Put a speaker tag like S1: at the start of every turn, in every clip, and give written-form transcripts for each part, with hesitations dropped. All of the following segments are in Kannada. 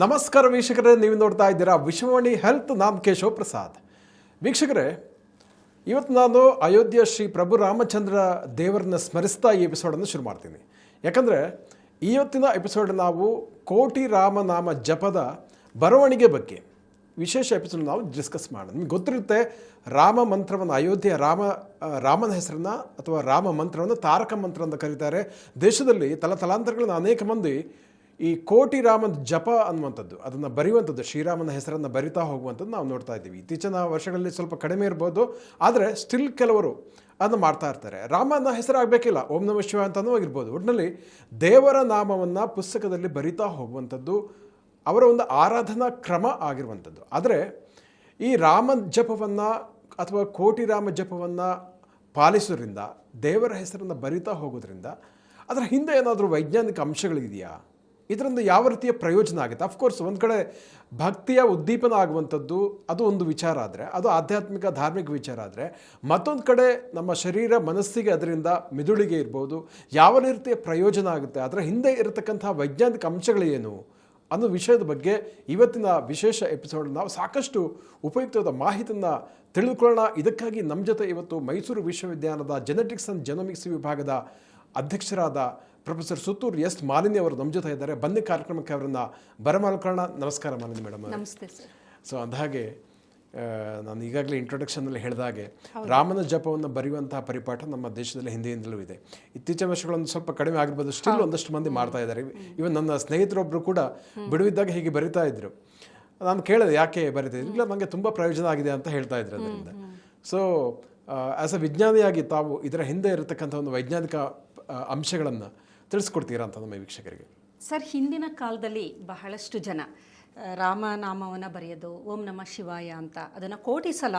S1: ನಮಸ್ಕಾರ ವೀಕ್ಷಕರೇ, ನೀವು ನೋಡ್ತಾ ಇದ್ದೀರಾ ವಿಶ್ವವಾಣಿ ಹೆಲ್ತ್. ನಾನು ಕೇಶವ ಪ್ರಸಾದ್. ವೀಕ್ಷಕರೇ, ಇವತ್ತು ನಾನು ಅಯೋಧ್ಯೆ ಶ್ರೀ ಪ್ರಭು ರಾಮಚಂದ್ರ ದೇವರನ್ನ ಸ್ಮರಿಸ್ತಾ ಈ ಎಪಿಸೋಡನ್ನು ಶುರು ಮಾಡ್ತೀನಿ. ಯಾಕಂದರೆ ಇವತ್ತಿನ ಎಪಿಸೋಡ್ ನಾವು ಕೋಟಿ ರಾಮನಾಮ ಜಪದ ಬರವಣಿಗೆ ಬಗ್ಗೆ ವಿಶೇಷ ಎಪಿಸೋಡ್ ನಾವು ಡಿಸ್ಕಸ್ ಮಾಡೋಣ. ನಿಮ್ಗೆ ಗೊತ್ತಿರುತ್ತೆ, ರಾಮ ಮಂತ್ರವನ್ನು ಅಯೋಧ್ಯೆಯ ರಾಮನ ಹೆಸರನ್ನು ಅಥವಾ ರಾಮ ಮಂತ್ರವನ್ನು ತಾರಕ ಮಂತ್ರ ಅಂತ ಕರೀತಾರೆ. ದೇಶದಲ್ಲಿ ತಲಾಂತರಗಳನ್ನ ಅನೇಕ ಮಂದಿ ಈ ಕೋಟಿ ರಾಮನ ಜಪ ಅನ್ನುವಂಥದ್ದು, ಅದನ್ನು ಬರೆಯುವಂಥದ್ದು, ಶ್ರೀರಾಮನ ಹೆಸರನ್ನು ಬರಿತಾ ಹೋಗುವಂಥದ್ದು ನಾವು ನೋಡ್ತಾ ಇದ್ದೀವಿ. ಇತ್ತೀಚಿನ ವರ್ಷಗಳಲ್ಲಿ ಸ್ವಲ್ಪ ಕಡಿಮೆ ಇರ್ಬೋದು, ಆದರೆ ಸ್ಟಿಲ್ ಕೆಲವರು ಅದನ್ನು ಮಾಡ್ತಾ ಇರ್ತಾರೆ. ರಾಮನ ಹೆಸರಾಗಬೇಕಿಲ್ಲ, ಓಂ ನಮಃ ಶಿವಾಯ ಅಂತಲೂ ಆಗಿರ್ಬೋದು. ಒಟ್ಟಿನಲ್ಲಿ ದೇವರ ನಾಮವನ್ನು ಪುಸ್ತಕದಲ್ಲಿ ಬರಿತಾ ಹೋಗುವಂಥದ್ದು ಅವರ ಒಂದು ಆರಾಧನಾ ಕ್ರಮ ಆಗಿರುವಂಥದ್ದು. ಆದರೆ ಈ ರಾಮ ಜಪವನ್ನು ಅಥವಾ ಕೋಟಿ ರಾಮ ಜಪವನ್ನು ಪಾಲಿಸೋದ್ರಿಂದ, ದೇವರ ಹೆಸರನ್ನು ಬರಿತಾ ಹೋಗೋದ್ರಿಂದ ಅದರ ಹಿಂದೆ ಏನಾದರೂ ವೈಜ್ಞಾನಿಕ ಅಂಶಗಳಿದೆಯಾ? ಇದರಿಂದ ಯಾವ ರೀತಿಯ ಪ್ರಯೋಜನ ಆಗುತ್ತೆ? ಅಫ್ಕೋರ್ಸ್ ಒಂದು ಕಡೆ ಭಕ್ತಿಯ ಉದ್ದೀಪನ ಆಗುವಂಥದ್ದು ಅದು ಒಂದು ವಿಚಾರ ಆದರೆ, ಅದು ಆಧ್ಯಾತ್ಮಿಕ ಧಾರ್ಮಿಕ ವಿಚಾರ ಆದರೆ, ಮತ್ತೊಂದು ಕಡೆ ನಮ್ಮ ಶರೀರ ಮನಸ್ಸಿಗೆ ಅದರಿಂದ ಮಿದುಳಿಗೆ ಇರ್ಬೋದು ಯಾವ ರೀತಿಯ ಪ್ರಯೋಜನ ಆಗುತ್ತೆ, ಅದರ ಹಿಂದೆ ಇರತಕ್ಕಂಥ ವೈಜ್ಞಾನಿಕ ಅಂಶಗಳೇನು ಅನ್ನೋ ವಿಷಯದ ಬಗ್ಗೆ ಇವತ್ತಿನ ವಿಶೇಷ ಎಪಿಸೋಡ್ ನಾವು ಸಾಕಷ್ಟು ಉಪಯುಕ್ತವಾದ ಮಾಹಿತಿಯನ್ನು ತಿಳಿದುಕೊಳ್ಳೋಣ. ಇದಕ್ಕಾಗಿ ನಮ್ಮ ಜೊತೆ ಇವತ್ತು ಮೈಸೂರು ವಿಶ್ವವಿದ್ಯಾಲಯದ ಜೆನೆಟಿಕ್ಸ್ ಆ್ಯಂಡ್ ಜೆನೋಮಿಕ್ಸ್ ವಿಭಾಗದ ಅಧ್ಯಕ್ಷರಾದ ಪ್ರೊಫೆಸರ್ ಸುತ್ತೂರು ಎಸ್ ಮಾಲಿನಿ ಅವರು ನಮ್ಮ ಜೊತೆ ಇದ್ದಾರೆ. ಬನ್ನಿ ಕಾರ್ಯಕ್ರಮಕ್ಕೆ ಅವರನ್ನು ಬರಮಾಡ್ಕೊಳ್ಳೋಣ. ನಮಸ್ಕಾರ ಮಾಲಿನಿ ಮೇಡಮ್.
S2: ನಮಸ್ತೆ ಸರ್.
S1: ಸೊ ಅಂದಹಾಗೆ ನಾನು ಈಗಾಗಲೇ ಇಂಟ್ರೊಡಕ್ಷನಲ್ಲಿ ಹೇಳಿದಾಗೆ ರಾಮನ ಜಪವನ್ನು ಬರೆಯುವಂತಹ ಪರಿಪಾಠ ನಮ್ಮ ದೇಶದಲ್ಲಿ ಹಿಂದೆಯಿಂದಲೂ ಇದೆ. ಇತ್ತೀಚಿನ ವರ್ಷಗಳೊಂದು ಸ್ವಲ್ಪ ಕಡಿಮೆ ಆಗಿರ್ಬೋದು, ಸ್ಟಿಲ್ ಒಂದಷ್ಟು ಮಂದಿ ಮಾಡ್ತಾ ಇದ್ದಾರೆ. ಇವನ್ ನನ್ನ ಸ್ನೇಹಿತರೊಬ್ಬರು ಕೂಡ ಬಿಡುವಿದ್ದಾಗ ಹೀಗೆ ಬರಿತಾ ಇದ್ರು. ನಾನು ಕೇಳಿದೆ ಯಾಕೆ ಬರೀತಿದ್ರು, ಇಲ್ಲ ನನಗೆ ತುಂಬ ಪ್ರಯೋಜನ ಆಗಿದೆ ಅಂತ ಹೇಳ್ತಾ ಇದ್ರು ಅದರಿಂದ. ಸೊ ಆ್ಯಸ್ ಅ ವಿಜ್ಞಾನಿಯಾಗಿ ತಾವು ಇದರ ಹಿಂದೆ ಇರತಕ್ಕಂಥ ಒಂದು ವೈಜ್ಞಾನಿಕ ಅಂಶಗಳನ್ನು ತಿಳಿಸ್ಕೊಡ್ತೀರಾ ಅಂತ ನಮ್ಮ ವೀಕ್ಷಕರಿಗೆ?
S2: ಸರ್, ಹಿಂದಿನ ಕಾಲದಲ್ಲಿ ಬಹಳಷ್ಟು ಜನ ರಾಮನಾಮವನ್ನು ಬರೆಯೋದು, ಓಂ ನಮಃ ಶಿವಾಯ ಅಂತ ಅದನ್ನು ಕೋಟಿ ಸಲ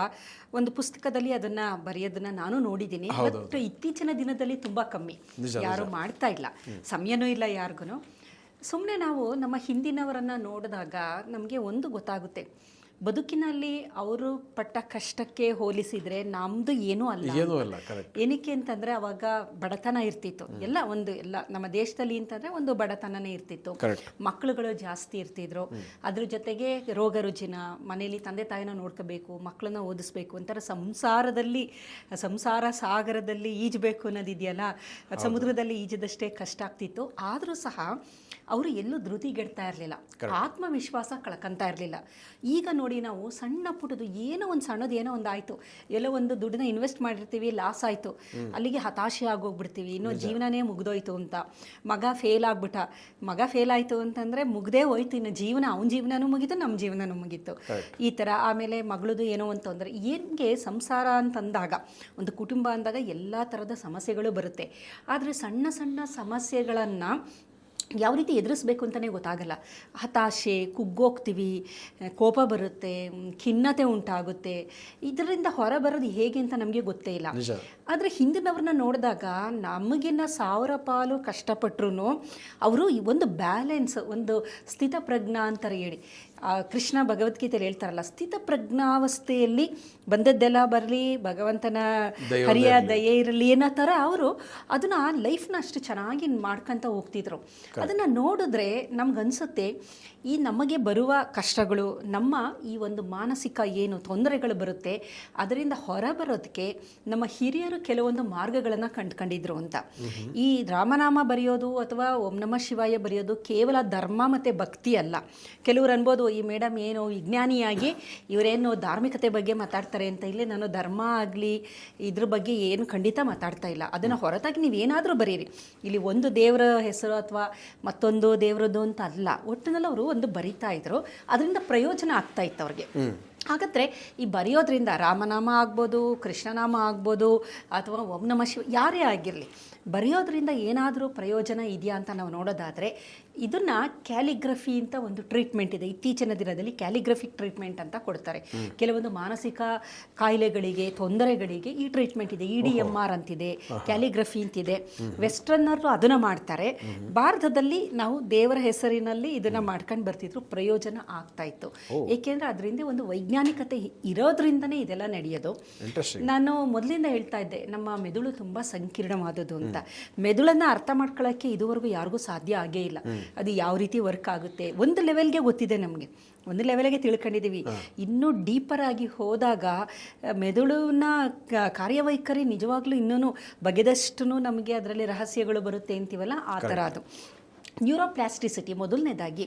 S2: ಒಂದು ಪುಸ್ತಕದಲ್ಲಿ ಅದನ್ನು ಬರೆಯೋದನ್ನು ನಾನು ನೋಡಿದ್ದೀನಿ. ಬಟ್ ಇತ್ತೀಚಿನ ದಿನದಲ್ಲಿ ತುಂಬ ಕಮ್ಮಿ, ಯಾರು ಮಾಡ್ತಾ ಇಲ್ಲ, ಸಮಯನೂ ಇಲ್ಲ ಯಾರಿಗೂ. ಸುಮ್ಮನೆ ನಾವು ನಮ್ಮ ಹಿಂದಿನವರನ್ನು ನೋಡಿದಾಗ ನಮಗೆ ಒಂದು ಗೊತ್ತಾಗುತ್ತೆ, ಬದುಕಿನಲ್ಲಿ ಅವರು ಪಟ್ಟ ಕಷ್ಟಕ್ಕೆ ಹೋಲಿಸಿದರೆ ನಮ್ಮದು ಏನೂ ಅಲ್ಲ. ಏನಕ್ಕೆ ಅಂತಂದರೆ ಅವಾಗ ಬಡತನ ಇರ್ತಿತ್ತು, ಎಲ್ಲ ನಮ್ಮ ದೇಶದಲ್ಲಿ ಅಂತಂದರೆ ಒಂದು ಬಡತನನೇ ಇರ್ತಿತ್ತು. ಮಕ್ಕಳುಗಳು ಜಾಸ್ತಿ ಇರ್ತಿದ್ರು, ಅದ್ರ ಜೊತೆಗೆ ರೋಗ ರುಜಿನ, ಮನೇಲಿ ತಂದೆ ತಾಯಿನ ನೋಡ್ಕೋಬೇಕು, ಮಕ್ಕಳನ್ನ ಓದಿಸ್ಬೇಕು, ಒಂಥರ ಸಂಸಾರ ಸಾಗರದಲ್ಲಿ ಈಜಬೇಕು ಅನ್ನೋದಿದೆಯಲ್ಲ, ಸಮುದ್ರದಲ್ಲಿ ಈಜದಷ್ಟೇ ಕಷ್ಟ ಆಗ್ತಿತ್ತು. ಆದರೂ ಸಹ ಅವರು ಎಲ್ಲೂ ಧೃತಿಗೆಡ್ತಾ ಇರಲಿಲ್ಲ, ಆತ್ಮವಿಶ್ವಾಸ ಕಳ್ಕೊಂತ ಇರಲಿಲ್ಲ. ಈಗ ನೋಡಿ, ನಾವು ಸಣ್ಣ ಪುಟ್ಟದು ಏನೋ ಒಂದು ಸಣ್ಣದು ಏನೋ ಒಂದು ಆಯಿತು, ಎಲ್ಲೋ ಒಂದು ದುಡ್ಡನ್ನ ಇನ್ವೆಸ್ಟ್ ಮಾಡಿರ್ತೀವಿ, ಲಾಸ್ ಆಯಿತು, ಅಲ್ಲಿಗೆ ಹತಾಶೆ ಆಗೋಗ್ಬಿಡ್ತೀವಿ, ಇನ್ನೂ ಜೀವನನೇ ಮುಗ್ದೋಯ್ತು ಅಂತ. ಮಗ ಫೇಲ್ ಆಯಿತು ಅಂತಂದರೆ ಮುಗ್ದೇ ಹೋಯ್ತು, ಇನ್ನು ಅವನ ಜೀವನನೂ ಮುಗೀತು, ನಮ್ಮ ಜೀವನನೂ ಮುಗೀತು, ಈ ಥರ. ಆಮೇಲೆ ಮಗಳದು ಏನೋ ಒಂದು ತೊಂದರೆ. ಏನಿಗೆ ಸಂಸಾರ ಅಂತಂದಾಗ, ಒಂದು ಕುಟುಂಬ ಅಂದಾಗ ಎಲ್ಲ ಥರದ ಸಮಸ್ಯೆಗಳು ಬರುತ್ತೆ. ಆದರೆ ಸಣ್ಣ ಸಣ್ಣ ಸಮಸ್ಯೆಗಳನ್ನು ಯಾವ ರೀತಿ ಎದುರಿಸ್ಬೇಕು ಅಂತಲೇ ಗೊತ್ತಾಗಲ್ಲ. ಹತಾಶೆ, ಕುಗ್ಗೋಗ್ತೀವಿ, ಕೋಪ ಬರುತ್ತೆ, ಖಿನ್ನತೆ ಉಂಟಾಗುತ್ತೆ. ಇದರಿಂದ ಹೊರಬರೋದು ಹೇಗೆ ಅಂತ ನಮಗೆ ಗೊತ್ತೇ ಇಲ್ಲ. ಆದರೆ ಹಿಂದಿನವ್ರನ್ನ ನೋಡಿದಾಗ ನಮಗಿನ್ನ 1000 ಪಾಲು ಕಷ್ಟಪಟ್ಟರು ಅವರು ಒಂದು ಬ್ಯಾಲೆನ್ಸ್, ಒಂದು ಸ್ಥಿತಪ್ರಜ್ಞಾ ಅಂತಾರೆ ಹೇಳಿ, ಕೃಷ್ಣ ಭಗವದ್ಗೀತೆಯಲ್ಲಿ ಹೇಳ್ತಾರಲ್ಲ, ಸ್ಥಿತಪ್ರಜ್ಞಾವಸ್ಥೆಯಲ್ಲಿ ಬಂದದ್ದೆಲ್ಲ ಬರಲಿ, ಭಗವಂತನ ಹರಿಯ ದಯೆ ಇರಲಿ ಅನ್ನೋ ಥರ ಅವರು ಅದನ್ನು ಲೈಫ್ನ ಅಷ್ಟು ಚೆನ್ನಾಗಿ ಮಾಡ್ಕೊತ ಹೋಗ್ತಿದ್ರು. ಅದನ್ನು ನೋಡಿದ್ರೆ ನಮಗನ್ಸುತ್ತೆ, ಈ ನಮಗೆ ಬರುವ ಕಷ್ಟಗಳು, ನಮ್ಮ ಈ ಒಂದು ಮಾನಸಿಕ ಏನು ತೊಂದರೆಗಳು ಬರುತ್ತೆ, ಅದರಿಂದ ಹೊರಬರೋದಕ್ಕೆ ನಮ್ಮ ಹಿರಿಯರು ಕೆಲವೊಂದು ಮಾರ್ಗಗಳನ್ನು ಕಂಡುಕೊಂಡಿದ್ರು ಅಂತ. ಈ ರಾಮನಾಮ ಬರೆಯೋದು ಅಥವಾ ಓಂ ನಮಃ ಶಿವಾಯ ಬರೆಯೋದು ಕೇವಲ ಧರ್ಮ ಮತ್ತು ಭಕ್ತಿ ಅಲ್ಲ. ಕೆಲವರು ಅನ್ಬೋದು, ಈ ಮೇಡಮ್ ಏನು ವಿಜ್ಞಾನಿಯಾಗಿ ಇವರೇನು ಧಾರ್ಮಿಕತೆ ಬಗ್ಗೆ ಮಾತಾಡ್ತಾರೆ ಅಂತ. ಇಲ್ಲಿ ನಾನು ಧರ್ಮ ಆಗಲಿ ಇದ್ರ ಬಗ್ಗೆ ಏನು ಖಂಡಿತ ಮಾತಾಡ್ತಾ ಇಲ್ಲ. ಅದನ್ನು ಹೊರತಾಗಿ ನೀವೇನಾದರೂ ಬರೀರಿ, ಇಲ್ಲಿ ಒಂದು ದೇವರ ಹೆಸರು ಅಥವಾ ಮತ್ತೊಂದು ದೇವರದ್ದು ಅಂತ ಅಲ್ಲ. ಒಟ್ಟಿನಲ್ಲಿ ಅವರು ಒಂದು ಬರಿತಾ ಇದ್ರು, ಅದರಿಂದ ಪ್ರಯೋಜನ ಆಗ್ತಾ ಇತ್ತು ಅವ್ರಿಗೆ. ಹಾಗಾದರೆ ಈ ಬರೆಯೋದ್ರಿಂದ ರಾಮನಾಮ ಆಗ್ಬೋದು, ಕೃಷ್ಣನಾಮ ಆಗ್ಬೋದು, ಅಥವಾ ಓಂ ನಮಃ ಶಿವ ಯಾರೇ ಆಗಿರಲಿ, ಬರೆಯೋದ್ರಿಂದ ಏನಾದರೂ ಪ್ರಯೋಜನ ಇದೆಯಾ ಅಂತ ನಾವು ನೋಡೋದಾದರೆ, ಇದನ್ನು ಕ್ಯಾಲಿಗ್ರಫಿ ಅಂತ ಒಂದು ಟ್ರೀಟ್ಮೆಂಟ್ ಇದೆ. ಇತ್ತೀಚಿನ ದಿನದಲ್ಲಿ ಕ್ಯಾಲಿಗ್ರಫಿಕ್ ಟ್ರೀಟ್ಮೆಂಟ್ ಅಂತ ಕೊಡ್ತಾರೆ. ಕೆಲವೊಂದು ಮಾನಸಿಕ ಕಾಯಿಲೆಗಳಿಗೆ, ತೊಂದರೆಗಳಿಗೆ ಈ ಟ್ರೀಟ್ಮೆಂಟ್ ಇದೆ. EDMR ಅಂತಿದೆ, ಕ್ಯಾಲಿಗ್ರಫಿ ಅಂತಿದೆ. ವೆಸ್ಟರ್ನರು ಅದನ್ನು ಮಾಡ್ತಾರೆ. ಭಾರತದಲ್ಲಿ ನಾವು ದೇವರ ಹೆಸರಿನಲ್ಲಿ ಇದನ್ನು ಮಾಡ್ಕೊಂಡು ಬರ್ತಿದ್ರು, ಪ್ರಯೋಜನ ಆಗ್ತಾ ಇತ್ತು. ಏಕೆಂದರೆ ಅದರಿಂದ ಒಂದು ವೈಜ್ಞಾನಿಕತೆ ಇರೋದ್ರಿಂದನೇ ಇದೆಲ್ಲ ನಡೆಯೋದು. ನಾನು ಮೊದಲಿಂದ ಹೇಳ್ತಾ ಇದ್ದೆ, ನಮ್ಮ ಮೆದುಳು ತುಂಬ ಸಂಕೀರ್ಣವಾದದ್ದು ಅಂತ. ಅಂತ. ಮೆದುಳನ್ನು ಅರ್ಥ ಮಾಡ್ಕೊಳ್ಳೋಕ್ಕೆ ಇದುವರೆಗೂ ಯಾರಿಗೂ ಸಾಧ್ಯ ಆಗೇ ಇಲ್ಲ. ಅದು ಯಾವ ರೀತಿ ವರ್ಕ್ ಆಗುತ್ತೆ ಒಂದು ಲೆವೆಲ್ಗೆ ಗೊತ್ತಿದೆ ನಮಗೆ, ಒಂದು ಲೆವೆಲ್ಗೆ ತಿಳ್ಕೊಂಡಿದ್ದೀವಿ. ಇನ್ನೂ ಡೀಪರ್ ಆಗಿ ಹೋದಾಗ ಮೆದುಳಿನ ಕಾರ್ಯವೈಖರಿ ನಿಜವಾಗ್ಲೂ ಇನ್ನೂ ಬಗೆದಷ್ಟು ನಮಗೆ ಅದರಲ್ಲಿ ರಹಸ್ಯಗಳು ಬರುತ್ತೆ ಅಂತೀವಲ್ಲ, ಆ ಥರ ಅದು. ನ್ಯೂರೋಪ್ಲಾಸ್ಟಿಸಿಟಿ ಮೊದಲನೇದಾಗಿ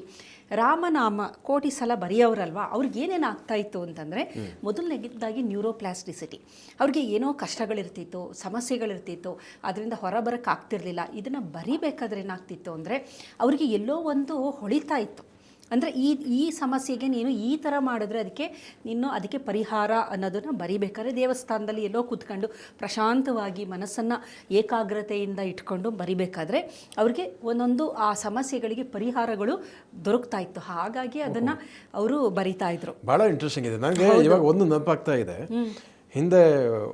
S2: ರಾಮನಾಮ ಕೋಟಿ ಸಲ ಬರೆಯೋರಲ್ವ, ಅವ್ರಿಗೆ ಏನೇನು ಆಗ್ತಾಯಿತ್ತು ಅಂತಂದರೆ, ಮೊದಲನೇದಾಗಿ ನ್ಯೂರೋಪ್ಲಾಸ್ಟಿಸಿಟಿ. ಅವ್ರಿಗೆ ಏನೋ ಕಷ್ಟಗಳಿರ್ತಿತ್ತು, ಸಮಸ್ಯೆಗಳಿರ್ತಿತ್ತು, ಅದರಿಂದ ಹೊರಬರೋಕ್ಕೆ ಆಗ್ತಿರ್ಲಿಲ್ಲ. ಇದನ್ನು ಬರಿಬೇಕಾದ್ರೆ ಏನಾಗ್ತಿತ್ತು ಅಂದರೆ ಅವರಿಗೆ ಎಲ್ಲೋ ಒಂದು ಹೊಳಿತಾ ಇತ್ತು. ಅಂದರೆ ಈ ಸಮಸ್ಯೆಗೆ ನೀನು ಈ ಥರ ಮಾಡಿದ್ರೆ ಅದಕ್ಕೆ ಪರಿಹಾರ ಅನ್ನೋದನ್ನು ಬರಿಬೇಕಾದ್ರೆ ದೇವಸ್ಥಾನದಲ್ಲಿ ಎಲ್ಲೋ ಕೂತ್ಕೊಂಡು ಪ್ರಶಾಂತವಾಗಿ ಮನಸ್ಸನ್ನು ಏಕಾಗ್ರತೆಯಿಂದ ಇಟ್ಕೊಂಡು ಬರಿಬೇಕಾದ್ರೆ ಅವ್ರಿಗೆ ಒಂದೊಂದು ಆ ಸಮಸ್ಯೆಗಳಿಗೆ ಪರಿಹಾರಗಳು ದೊರಕ್ತಾ ಇತ್ತು. ಹಾಗಾಗಿ ಅದನ್ನು ಅವರು ಬರಿತಾ ಇದ್ರು.
S1: ಭಾಳ ಇಂಟ್ರೆಸ್ಟಿಂಗ್ ಇದೆ. ನನಗೆ ಇವಾಗ ಒಂದು ನೆನಪಾಗ್ತಾ ಇದೆ. ಹಿಂದೆ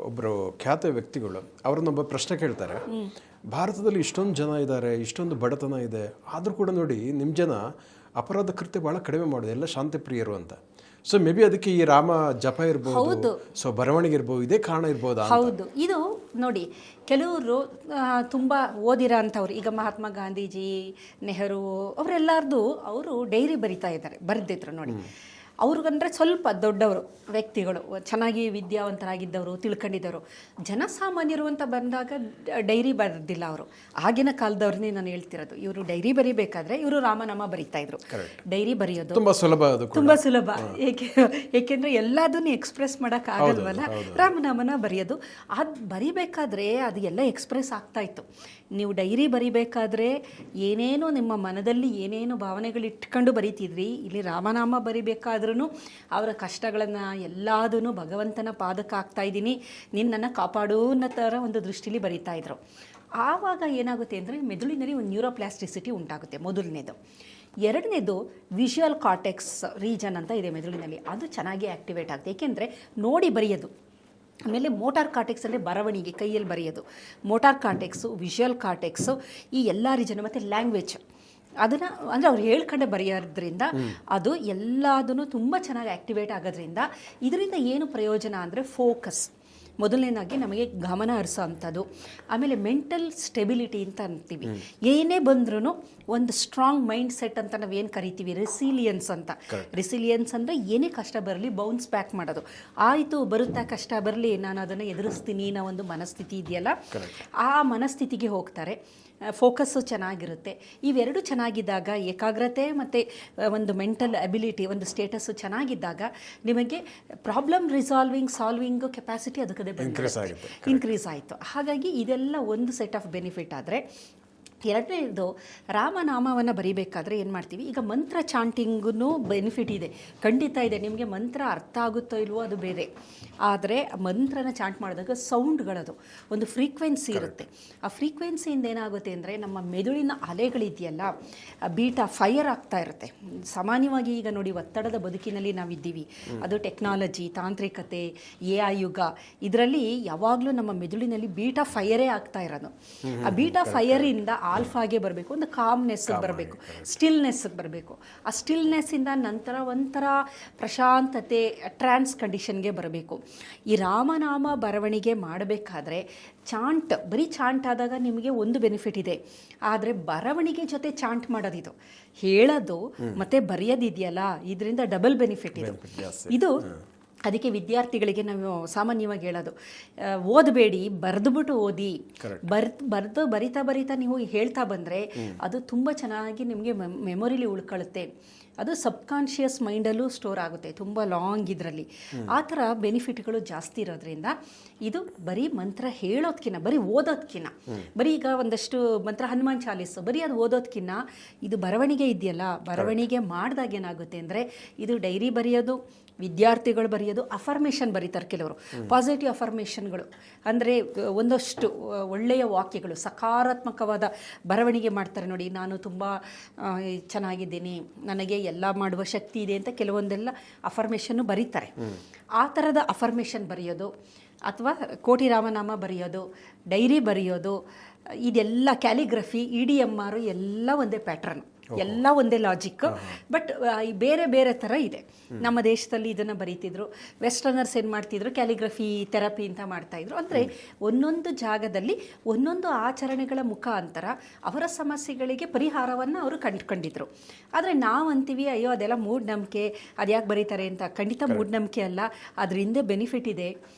S1: ಒಬ್ಬರು ಖ್ಯಾತ ವ್ಯಕ್ತಿಗಳು ಅವ್ರನ್ನೊಬ್ಬ ಪ್ರಶ್ನೆ ಕೇಳ್ತಾರೆ, ಭಾರತದಲ್ಲಿ ಇಷ್ಟೊಂದು ಜನ ಇದ್ದಾರೆ, ಇಷ್ಟೊಂದು ಬಡತನ ಇದೆ, ಆದರೂ ಕೂಡ ನೋಡಿ ನಿಮ್ಮ ಜನ ಅಪರಾಧ ಕೃತ್ಯ ಭಾಳ ಕಡಿಮೆ ಮಾಡೋದು, ಎಲ್ಲ ಶಾಂತಿ ಪ್ರಿಯರು ಅಂತ. ಸೊ ಮೇ ಬಿ ಅದಕ್ಕೆ ಈ ರಾಮ ಜಪ ಇರ್ಬೋದು, ಸೊ ಬರವಣಿಗೆ ಇರ್ಬೋದು, ಇದೇ ಕಾರಣ ಇರ್ಬೋದಾ?
S2: ಹೌದು. ಇದು ನೋಡಿ, ಕೆಲವರು ತುಂಬ ಓದಿರೋ ಅಂಥವ್ರು, ಈಗ ಮಹಾತ್ಮ ಗಾಂಧೀಜಿ, ನೆಹರು ಅವರೆಲ್ಲರದು ಅವರು ಡೈರಿ ಬರೆದಿದ್ರು ನೋಡಿ. ಅವ್ರಿಗಂದ್ರೆ ಸ್ವಲ್ಪ ದೊಡ್ಡವರು ವ್ಯಕ್ತಿಗಳು, ಚೆನ್ನಾಗಿ ವಿದ್ಯಾವಂತರಾಗಿದ್ದವರು, ತಿಳ್ಕೊಂಡಿದ್ದವರು. ಜನಸಾಮಾನ್ಯರು ಅಂತ ಬಂದಾಗ ಡೈರಿ ಬರೆದಿಲ್ಲ ಅವರು. ಆಗಿನ ಕಾಲದವ್ರನ್ನೇ ನಾನು ಹೇಳ್ತಿರೋದು. ಇವರು ಡೈರಿ ಬರಿಬೇಕಾದ್ರೆ ಇವರು ರಾಮನಾಮ ಬರಿತಾ ಇದ್ರು. ಡೈರಿ ಬರೆಯೋದು ತುಂಬ ಸುಲಭ. ಏಕೆಂದರೆ ಎಲ್ಲದನ್ನು ಎಕ್ಸ್ಪ್ರೆಸ್ ಮಾಡೋಕ್ಕಾಗಲ್ವಲ್ಲ, ರಾಮನಾಮನ ಬರೆಯೋದು. ಅದು ಬರಿಬೇಕಾದ್ರೆ ಅದು ಎಲ್ಲ ಎಕ್ಸ್ಪ್ರೆಸ್ ಆಗ್ತಾ ಇತ್ತು. ನೀವು ಡೈರಿ ಬರಿಬೇಕಾದ್ರೆ ಏನೇನೋ ನಿಮ್ಮ ಮನದಲ್ಲಿ ಏನೇನು ಭಾವನೆಗಳು ಇಟ್ಕೊಂಡು ಬರಿತಿದ್ರಿ, ಇಲ್ಲಿ ರಾಮನಾಮ ಬರಿಬೇಕಾದ್ರೂ ಅವರ ಕಷ್ಟಗಳನ್ನು ಎಲ್ಲದೂ ಭಗವಂತನ ಪಾದಕ್ಕೆ ಹಾಕ್ತಾ ಇದ್ದೀನಿ, ನಿನ್ನನ್ನು ಕಾಪಾಡು ಅನ್ನೋ ಥರ ಒಂದು ದೃಷ್ಟಿಲಿ ಬರಿತಾ ಇದ್ರು. ಆವಾಗ ಏನಾಗುತ್ತೆ ಅಂದರೆ ಮೆದುಳಿನಲ್ಲಿ ಒಂದು ನ್ಯೂರೋಪ್ಲಾಸ್ಟಿಸಿಟಿ ಉಂಟಾಗುತ್ತೆ, ಮೊದಲನೇದು. ಎರಡನೇದು ವಿಷುವಲ್ ಕಾರ್ಟೆಕ್ಸ್ ರೀಜನ್ ಅಂತ ಇದೆ ಮೆದುಳಿನಲ್ಲಿ, ಅದು ಚೆನ್ನಾಗಿ ಆ್ಯಕ್ಟಿವೇಟ್ ಆಗುತ್ತೆ. ಏಕೆಂದರೆ ನೋಡಿ ಬರೆಯೋದು. ಆಮೇಲೆ ಮೋಟಾರ್ ಕಾರ್ಟೆಕ್ಸ್ ಅಂದರೆ ಬರವಣಿಗೆ, ಕೈಯಲ್ಲಿ ಬರೆಯೋದು. ಮೋಟಾರ್ ಕಾರ್ಟೆಕ್ಸು, ವಿಷುವಲ್ ಕಾರ್ಟೆಕ್ಸು, ಈ ಎಲ್ಲ ರೀಜನ್, ಮತ್ತು ಲ್ಯಾಂಗ್ವೇಜ್, ಅದನ್ನು ಅಂದರೆ ಅವ್ರು ಹೇಳ್ಕೊಂಡೆ ಬರೆಯೋದ್ರಿಂದ ಅದು ಎಲ್ಲದೂ ತುಂಬ ಚೆನ್ನಾಗಿ ಆ್ಯಕ್ಟಿವೇಟ್ ಆಗೋದ್ರಿಂದ ಇದರಿಂದ ಏನು ಪ್ರಯೋಜನ ಅಂದರೆ ಫೋಕಸ್, ಮೊದಲನೇದಾಗಿ ನಮಗೆ ಗಮನ ಹರಿಸೋ ಅಂಥದ್ದು. ಆಮೇಲೆ ಮೆಂಟಲ್ ಸ್ಟೆಬಿಲಿಟಿ ಅಂತ ಅಂತೀವಿ. ಏನೇ ಬಂದ್ರೂ ಒಂದು ಸ್ಟ್ರಾಂಗ್ ಮೈಂಡ್ ಸೆಟ್ ಅಂತ ನಾವೇನು ಕರಿತೀವಿ, ರೆಸಿಲಿಯನ್ಸ್ ಅಂತ. ರೆಸಿಲಿಯನ್ಸ್ ಅಂದರೆ ಏನೇ ಕಷ್ಟ ಬರಲಿ ಬೌನ್ಸ್ ಬ್ಯಾಕ್ ಮಾಡೋದು. ಆಯಿತು, ಬರುತ್ತಾ ಕಷ್ಟ ಬರಲಿ, ನಾನು ಅದನ್ನು ಎದುರಿಸ್ತೀನಿ ಅನ್ನೋ ಒಂದು ಮನಸ್ಥಿತಿ ಇದೆಯಲ್ಲ, ಆ ಮನಸ್ಥಿತಿಗೆ ಹೋಗ್ತಾರೆ. ಫೋಕಸ್ಸು ಚೆನ್ನಾಗಿರುತ್ತೆ. ಇವೆರಡು ಚೆನ್ನಾಗಿದ್ದಾಗ, ಏಕಾಗ್ರತೆ ಮತ್ತು ಒಂದು ಮೆಂಟಲ್ ಅಬಿಲಿಟಿ, ಒಂದು ಸ್ಟೇಟಸ್ಸು ಚೆನ್ನಾಗಿದ್ದಾಗ ನಿಮಗೆ ಪ್ರಾಬ್ಲಮ್ ಸಾಲ್ವಿಂಗ್ ಕೆಪಾಸಿಟಿ ಅದಕ್ಕೆ ಇನ್ಕ್ರೀಸ್ ಆಯಿತು. ಹಾಗಾಗಿ ಇದೆಲ್ಲ ಒಂದು ಸೆಟ್ ಆಫ್ ಬೆನಿಫಿಟ್. ಆದರೆ ಎರಡನೇದು ರಾಮನಾಮವನ್ನು ಬರಿಬೇಕಾದ್ರೆ ಏನು ಮಾಡ್ತೀವಿ, ಈಗ ಮಂತ್ರ ಚಾಂಟಿಂಗೂ ಬೆನಿಫಿಟ್ ಇದೆ, ಖಂಡಿತ ಇದೆ. ನಿಮಗೆ ಮಂತ್ರ ಅರ್ಥ ಆಗುತ್ತೋ ಇಲ್ವೋ ಅದು ಬೇರೆ. ಆದರೆ ಮಂತ್ರನ ಚಾಂಟ್ ಮಾಡಿದಾಗ ಸೌಂಡ್ಗಳದು ಒಂದು ಫ್ರೀಕ್ವೆನ್ಸಿ ಇರುತ್ತೆ. ಆ ಫ್ರೀಕ್ವೆನ್ಸಿಯಿಂದ ಏನಾಗುತ್ತೆ ಅಂದರೆ ನಮ್ಮ ಮೆದುಳಿನ ಅಲೆಗಳಿದೆಯಲ್ಲ, ಬೀಟಾ ಫೈರ್ ಆಗ್ತಾ ಇರುತ್ತೆ. ಸಾಮಾನ್ಯವಾಗಿ ಈಗ ನೋಡಿ, ಒತ್ತಡದ ಬದುಕಿನಲ್ಲಿ ನಾವಿದ್ದೀವಿ. ಅದು ಟೆಕ್ನಾಲಜಿ, ತಾಂತ್ರಿಕತೆ, AI ಯುಗ, ಇದರಲ್ಲಿ ಯಾವಾಗಲೂ ನಮ್ಮ ಮೆದುಳಿನಲ್ಲಿ ಬೀಟಾ ಫೈರೇ ಆಗ್ತಾ ಇರೋದು. ಆ ಬೀಟಾ ಫೈರಿಂದ ಆಲ್ಫಾಗೆ ಬರಬೇಕು, ಒಂದು ಕಾಮ್ನೆಸ್ಸಿಗೆ ಬರಬೇಕು, ಸ್ಟಿಲ್ನೆಸ್ಸಿಗೆ ಬರಬೇಕು. ಆ ಸ್ಟಿಲ್ನೆಸ್ಸಿಂದ ನಂತರ ಒಂಥರ ಪ್ರಶಾಂತತೆ, ಟ್ರಾನ್ಸ್ ಕಂಡೀಷನ್ಗೆ ಬರಬೇಕು. ಈ ರಾಮನಾಮ ಬರವಣಿಗೆ ಮಾಡಬೇಕಾದ್ರೆ ಬರೀ ಚಾಂಟ್ ಆದಾಗ ನಿಮಗೆ ಒಂದು ಬೆನಿಫಿಟ್ ಇದೆ. ಆದರೆ ಬರವಣಿಗೆ ಜೊತೆ ಚಾಂಟ್ ಮಾಡೋದಿದು, ಹೇಳೋದು ಮತ್ತು ಬರೆಯೋದಿದೆಯಲ್ಲ, ಇದರಿಂದ ಡಬಲ್ ಬೆನಿಫಿಟ್ ಇದು. ಅದಕ್ಕೆ ವಿದ್ಯಾರ್ಥಿಗಳಿಗೆ ನಾವು ಸಾಮಾನ್ಯವಾಗಿ ಹೇಳೋದು, ಓದಬೇಡಿ, ಬರೆದುಬಿಟ್ಟು ಓದಿ. ಬರಿತಾ ನೀವು ಹೇಳ್ತಾ ಬಂದರೆ ಅದು ತುಂಬ ಚೆನ್ನಾಗಿ ನಿಮಗೆ ಮೆಮೊರಿಲಿ ಉಳ್ಕೊಳ್ಳುತ್ತೆ. ಅದು ಸಬ್ಕಾನ್ಷಿಯಸ್ ಮೈಂಡಲ್ಲೂ ಸ್ಟೋರ್ ಆಗುತ್ತೆ ತುಂಬ ಲಾಂಗ್ ಇದರಲ್ಲಿ. ಆ ಥರ ಬೆನಿಫಿಟ್ಗಳು ಜಾಸ್ತಿ ಇರೋದ್ರಿಂದ ಇದು ಬರೀ ಮಂತ್ರ ಹೇಳೋದ್ಕಿನ್ನ, ಬರೀ ಓದೋದ್ಕಿನ್ನ, ಬರೀ ಈಗ ಒಂದಷ್ಟು ಮಂತ್ರ ಹನುಮಾನ್ ಚಾಲೀಸು ಬರೀ ಅದು ಓದೋದ್ಕಿನ್ನ ಇದು ಬರವಣಿಗೆ ಇದೆಯಲ್ಲ, ಬರವಣಿಗೆ ಮಾಡಿದಾಗ ಏನಾಗುತ್ತೆ ಅಂದರೆ ಇದು ಡೈರಿ ಬರೆಯೋದು, ವಿದ್ಯಾರ್ಥಿಗಳು ಬರೆಯೋದು, ಅಫರ್ಮೇಷನ್ ಬರೀತಾರೆ ಕೆಲವರು, ಪಾಸಿಟಿವ್ ಅಫರ್ಮೇಷನ್ಗಳು ಅಂದರೆ ಒಂದಷ್ಟು ಒಳ್ಳೆಯ ವಾಕ್ಯಗಳು, ಸಕಾರಾತ್ಮಕವಾದ ಬರವಣಿಗೆ ಮಾಡ್ತಾರೆ ನೋಡಿ. ನಾನು ತುಂಬ ಚೆನ್ನಾಗಿದ್ದೀನಿ, ನನಗೆ ಎಲ್ಲ ಮಾಡುವ ಶಕ್ತಿ ಇದೆ ಅಂತ ಕೆಲವೊಂದೆಲ್ಲ ಅಫರ್ಮೇಷನ್ನು ಬರೀತಾರೆ. ಆ ಥರದ ಅಫರ್ಮೇಷನ್ ಬರೆಯೋದು, ಅಥವಾ ಕೋಟಿ ರಾಮನಾಮ ಬರೆಯೋದು, ಡೈರಿ ಬರೆಯೋದು, ಇದೆಲ್ಲ ಕ್ಯಾಲಿಗ್ರಫಿ, EDMR ಎಲ್ಲ ಒಂದೇ ಪ್ಯಾಟ್ರನ್. ಎಲ್ಲ ಒಂದೇ ಲಾಜಿಕ್, ಬಟ್ ಬೇರೆ ಬೇರೆ ಥರ ಇದೆ. ನಮ್ಮ ದೇಶದಲ್ಲಿ ಇದನ್ನು ಬರೀತಿದ್ರು, ವೆಸ್ಟರ್ನರ್ಸ್ ಏನು ಮಾಡ್ತಿದ್ರು, ಕ್ಯಾಲಿಗ್ರಫಿ ಥೆರಪಿ ಅಂತ ಮಾಡ್ತಾಯಿದ್ರು. ಅಂದರೆ ಒಂದೊಂದು ಜಾಗದಲ್ಲಿ ಒಂದೊಂದು ಆಚರಣೆಗಳ ಮುಖಾಂತರ ಅವರ ಸಮಸ್ಯೆಗಳಿಗೆ ಪರಿಹಾರವನ್ನು ಅವರು ಕಂಡುಕೊಂಡಿದ್ರು. ಆದರೆ ನಾವು ಅಂತೀವಿ, ಅಯ್ಯೋ ಅದೆಲ್ಲ ಮೂಢನಂಬಿಕೆ, ಅದ್ಯಾಕೆ ಬರೀತಾರೆ ಅಂತ. ಖಂಡಿತ ಮೂಢನಂಬಿಕೆ ಅಲ್ಲ, ಅದ್ರ ಹಿಂದೆ ಬೆನಿಫಿಟ್ ಇದೆ,